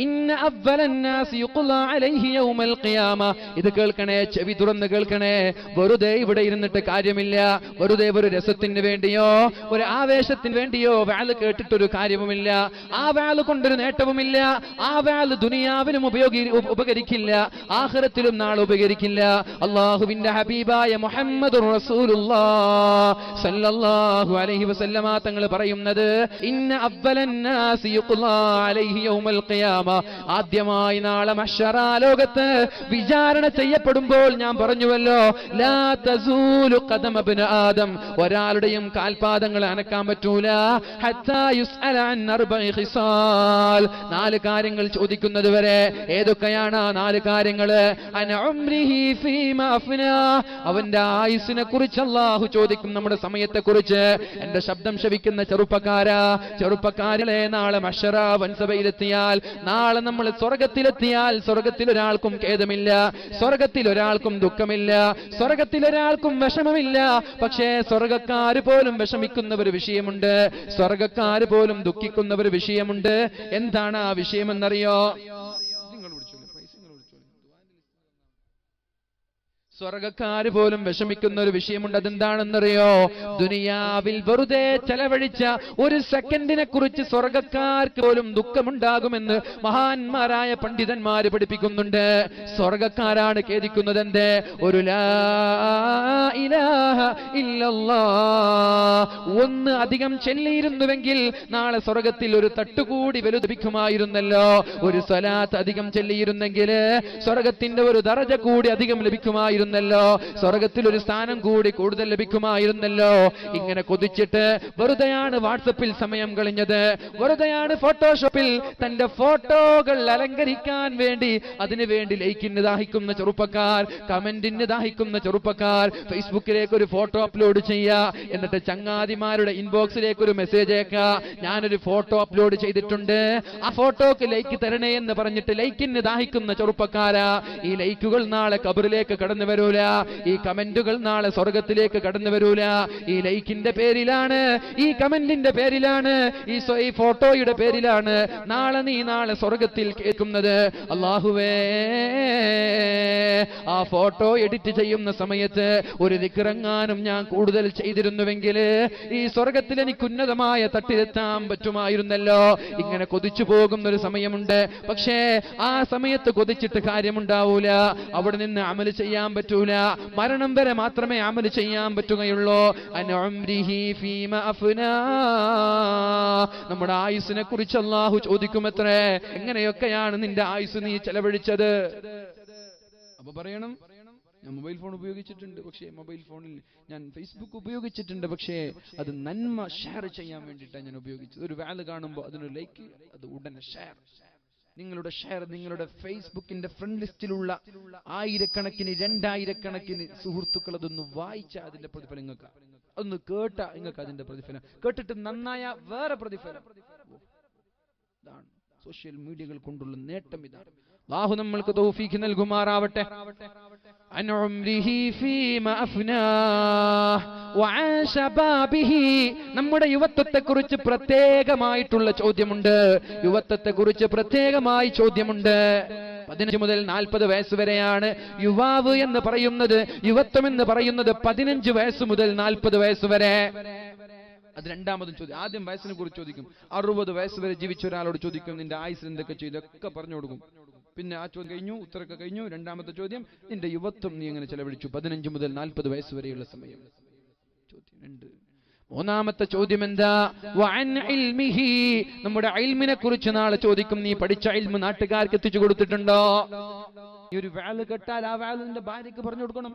ഇന്ന അവ്വലന്നാസി യുഖ്ലാ അലൈഹി യൗമൽ ഖിയാമ. ഇത് കേൾക്കണേ, ചെവി തുറന്ന് കേൾക്കണേ. വെറുതെ ഇവിടെ ഇരുന്നിട്ട് കാര്യമില്ല. വെറുതെ ഒരു രസത്തിന് വേണ്ടിയോ ഒരു ആവേശത്തിന് വേണ്ടിയോ വാല് കേട്ടിട്ടൊരു കാര്യവുമില്ല. ആ വാല് കൊണ്ടൊരു നേട്ടവുമില്ല. ആ വാല് ദുനിയാവിലും ഉപകരിക്കില്ല, ആഖിറത്തിലും നാളെ ഉപകരിക്കില്ല. അല്ലാഹുവിന്റെ ഹബീബായ മുഹമ്മദുർ റസൂലുള്ളാഹി സ്വല്ലല്ലാഹു അലൈഹി വസല്ലമ തങ്ങൾ പറയുന്നത്, ഇന്ന അവ്വലന്നാസി യുഖ്ലാ അലൈഹി യൗമൽ ഖിയാമ. ആദ്യമായി നാളെ മഹ്ശറ ലോകത്ത് വിചാരണ ചെയ്യപ്പെടുമ്പോൾ ഞാൻ പറഞ്ഞുവല്ലോ, ലാ തസൂലു ഖദമ ഇബ്ന ആദം. ഒരാളുടെയും കാൽപാദങ്ങൾ അനക്കാൻ പറ്റൂല. ഹത്താ യുസ്അല അൻ അർബഇ ഖിസാൽ. 4 കാര്യങ്ങൾ ചോദിക്കുന്നത് വരെ. ഏതൊക്കെയാണ് ആ 4 കാര്യങ്ങൾ? അൻ ഉംരിഹി ഫീമാ അഫ്നാ. അവന്റെ ആയുസ്സിനെ കുറിച്ച് അല്ലാഹു ചോദിക്കും, നമ്മുടെ സമയത്തെ കുറിച്ച്. എന്റെ ശബ്ദം ശവിക്കുന്ന ചെറുപ്പക്കാരിലെ നാളെ മഹ്ശറ വൻസഭയിലെത്തിയാൽ, നാളെ നമ്മൾ സ്വർഗത്തിലെത്തിയാൽ, സ്വർഗത്തിൽ ഒരാൾക്കും ഖേദമില്ല, സ്വർഗത്തിൽ ഒരാൾക്കും ദുഃഖമില്ല, സ്വർഗത്തിൽ ഒരാൾക്കും വിഷമമില്ല. പക്ഷേ സ്വർഗക്കാര് പോലും വിഷമിക്കുന്ന ഒരു വിഷയമുണ്ട്, സ്വർഗക്കാര് പോലും ദുഃഖിക്കുന്ന ഒരു വിഷയമുണ്ട്. എന്താണ് ആ വിഷയമെന്നറിയോ? സ്വർഗക്കാര് പോലും വിഷമിക്കുന്ന ഒരു വിഷയമുണ്ട്. അതെന്താണെന്നറിയോ? ദുനിയാവിൽ വെറുതെ ചെലവഴിച്ച ഒരു സെക്കൻഡിനെ കുറിച്ച് സ്വർഗക്കാർക്ക് പോലും ദുഃഖമുണ്ടാകുമെന്ന് മഹാന്മാരായ പണ്ഡിതന്മാര് പഠിപ്പിക്കുന്നുണ്ട്. സ്വർഗക്കാരാണ് ഖേദിക്കുന്നത്. എന്തേ? ഒരു ലാ ഇലാഹ ഇല്ലല്ലാഹ് ഒന്ന് അധികം ചൊല്ലിയിരുന്നുവെങ്കിൽ നാളെ സ്വർഗത്തിൽ ഒരു തട്ടുകൂടി ലഭിക്കുമായിരുന്നല്ലോ. ഒരു സ്വലാത്ത് അധികം ചൊല്ലിയിരുന്നെങ്കിൽ സ്വർഗത്തിന്റെ ഒരു ദറജ കൂടി അധികം ലഭിക്കുമായിരുന്നു. സ്വർഗത്തിൽ ഒരു സ്ഥാനം കൂടി കൂടുതൽ ലഭിക്കുമായിരുന്നല്ലോ. ഇങ്ങനെ കൊതിച്ചിട്ട് വെറുതെയാണ് വാട്സപ്പിൽ സമയം കളഞ്ഞത്, വെറുതെയാണ് ഫോട്ടോഷോപ്പിൽ തന്റെ ഫോട്ടോകൾ അലങ്കരിക്കാൻ വേണ്ടി അതിനുവേണ്ടി ലൈക്കിന് ദാഹിക്കുന്ന ചെറുപ്പക്കാർ, കമന്റിന് ദാഹിക്കുന്ന ചെറുപ്പക്കാർ ഫേസ്ബുക്കിലേക്ക് ഒരു ഫോട്ടോ അപ്ലോഡ് ചെയ്യുക, എന്നിട്ട് ചങ്ങാതിമാരുടെ ഇൻബോക്സിലേക്ക് ഒരു മെസ്സേജ് അയക്കുക, ഞാനൊരു ഫോട്ടോ അപ്ലോഡ് ചെയ്തിട്ടുണ്ട്, ആ ഫോട്ടോക്ക് ലൈക്ക് തരണേ എന്ന് പറഞ്ഞിട്ട് ലൈക്കിന് ദാഹിക്കുന്ന ചെറുപ്പക്കാരാ. ഈ ലൈക്കുകൾ നാളെ ഖബറിലേക്ക് കടന്നു വരൂല, ഈ കമന്റുകൾ നാളെ സ്വർഗത്തിലേക്ക് കടന്നു വരൂല. ഈ ലൈക്കിന്റെ പേരിലാണ്, ഈ കമന്റിന്റെ പേരിലാണ്, ഈ ഫോട്ടോയുടെ പേരിലാണ് നാളെ സ്വർഗത്തിൽ കേൾക്കുന്നത്. അല്ലാഹുവേ, ആ ഫോട്ടോ എഡിറ്റ് ചെയ്യുന്ന സമയത്ത് ഒരു ദിക്റെങ്ങാനും ഞാൻ കൂടുതൽ ചെയ്തിരുന്നുവെങ്കിൽ ഈ സ്വർഗത്തിൽ എനിക്ക് ഉന്നതമായ തട്ടിലെത്താൻ പറ്റുമായിരുന്നല്ലോ. ഇങ്ങനെ കൊതിച്ചു പോകുന്ന ഒരു സമയമുണ്ട്. പക്ഷേ ആ സമയത്ത് കൊതിച്ചിട്ട് കാര്യമുണ്ടാവൂല. അവിടെ നിന്ന് അമൽ ചെയ്യാൻ പറ്റൂല. മരണം വരെ മാത്രമേ അമൽ ചെയ്യാൻ പറ്റുകയുള്ളൂ. നമ്മുടെ ആയുസ്സിനെ കുറിച്ച് അല്ലാഹു ചോദിക്കുമത്രേ, എങ്ങനെയൊക്കെയാണ് നിന്റെ ആയുസ് നീ ചെലവഴിച്ചത്? അപ്പൊ പറയണം, ഞാൻ മൊബൈൽ ഫോൺ ഉപയോഗിച്ചിട്ടുണ്ട്, പക്ഷേ മൊബൈൽ ഫോണിൽ ഞാൻ ഫേസ്ബുക്ക് ഉപയോഗിച്ചിട്ടുണ്ട്, പക്ഷേ അത് നന്മ ഷെയർ ചെയ്യാൻ വേണ്ടിയിട്ടാണ് ഞാൻ ഉപയോഗിച്ചത്. ഒരു വാല് കാണുമ്പോൾ അതിനൊരു ലൈക്ക്, അത് ഉടനെ ഷെയർ. നിങ്ങളുടെ ഷെയർ നിങ്ങളുടെ ഫേസ്ബുക്കിന്റെ ഫ്രണ്ട് ലിസ്റ്റിലുള്ള ആയിരക്കണക്കിന് 2000 സുഹൃത്തുക്കൾ അതൊന്ന് വായിച്ച അതിന്റെ പ്രതിഫലം നിങ്ങൾക്ക്, അതൊന്ന് കേട്ട നിങ്ങൾക്ക് അതിന്റെ പ്രതിഫലം, കേട്ടിട്ട് നന്നായ വേറെ പ്രതിഫലം. ഇതാണ് സോഷ്യൽ മീഡിയകൾ കൊണ്ടുള്ള നേട്ടം. ഇതാണ്. അല്ലാഹു നമ്മൾക്ക് തൗഫീഖ് നൽകുമാറാവട്ടെ. നമ്മുടെ യുവത്വത്തെ കുറിച്ച് പ്രത്യേകമായിട്ടുള്ള ചോദ്യമുണ്ട്. യുവത്വത്തെ കുറിച്ച് പ്രത്യേകമായി ചോദ്യമുണ്ട്. 15 മുതൽ 40 വയസ്സ് വരെയാണ് യുവാവ് എന്ന് പറയുന്നത്. യുവത്വം എന്ന് പറയുന്നത് 15 വയസ്സ് മുതൽ 40 വയസ്സ് വരെ. അത് രണ്ടാമതും ചോദ്യം. ആദ്യം വയസ്സിനെ കുറിച്ച് ചോദിക്കും. 60 വയസ്സ് വരെ ജീവിച്ച ഒരാളോട് ചോദിക്കും, നിന്റെ ആയുസ് എന്തൊക്കെ ചെയ്തൊക്കെ പറഞ്ഞു കൊടുക്കും. പിന്നെ ആ ചോദ്യം കഴിഞ്ഞു, ഉത്തരമൊക്കെ കഴിഞ്ഞു. രണ്ടാമത്തെ ചോദ്യം, നിന്റെ യുവത്വം നീ എങ്ങനെ ചെലവഴിച്ചു 15 മുതൽ 40 വയസ്സ് വരെയുള്ള സമയം. ചോദ്യം 2. മൂന്നാമത്തെ ചോദ്യം എന്താ? വഅൻ ഇൽമിഹി, നമ്മുടെ ഇൽമിനെ കുറിച്ച് നാളെ ചോദിക്കും. നീ പഠിച്ച ഇൽമ് നാട്ടുകാർക്ക് എത്തിച്ചു കൊടുത്തിട്ടുണ്ടോ? ഈ ഒരു വാല് കേട്ടാൽ ആ വാല് നിന്റെ ഭാര്യയ്ക്ക് പറഞ്ഞു കൊടുക്കണം.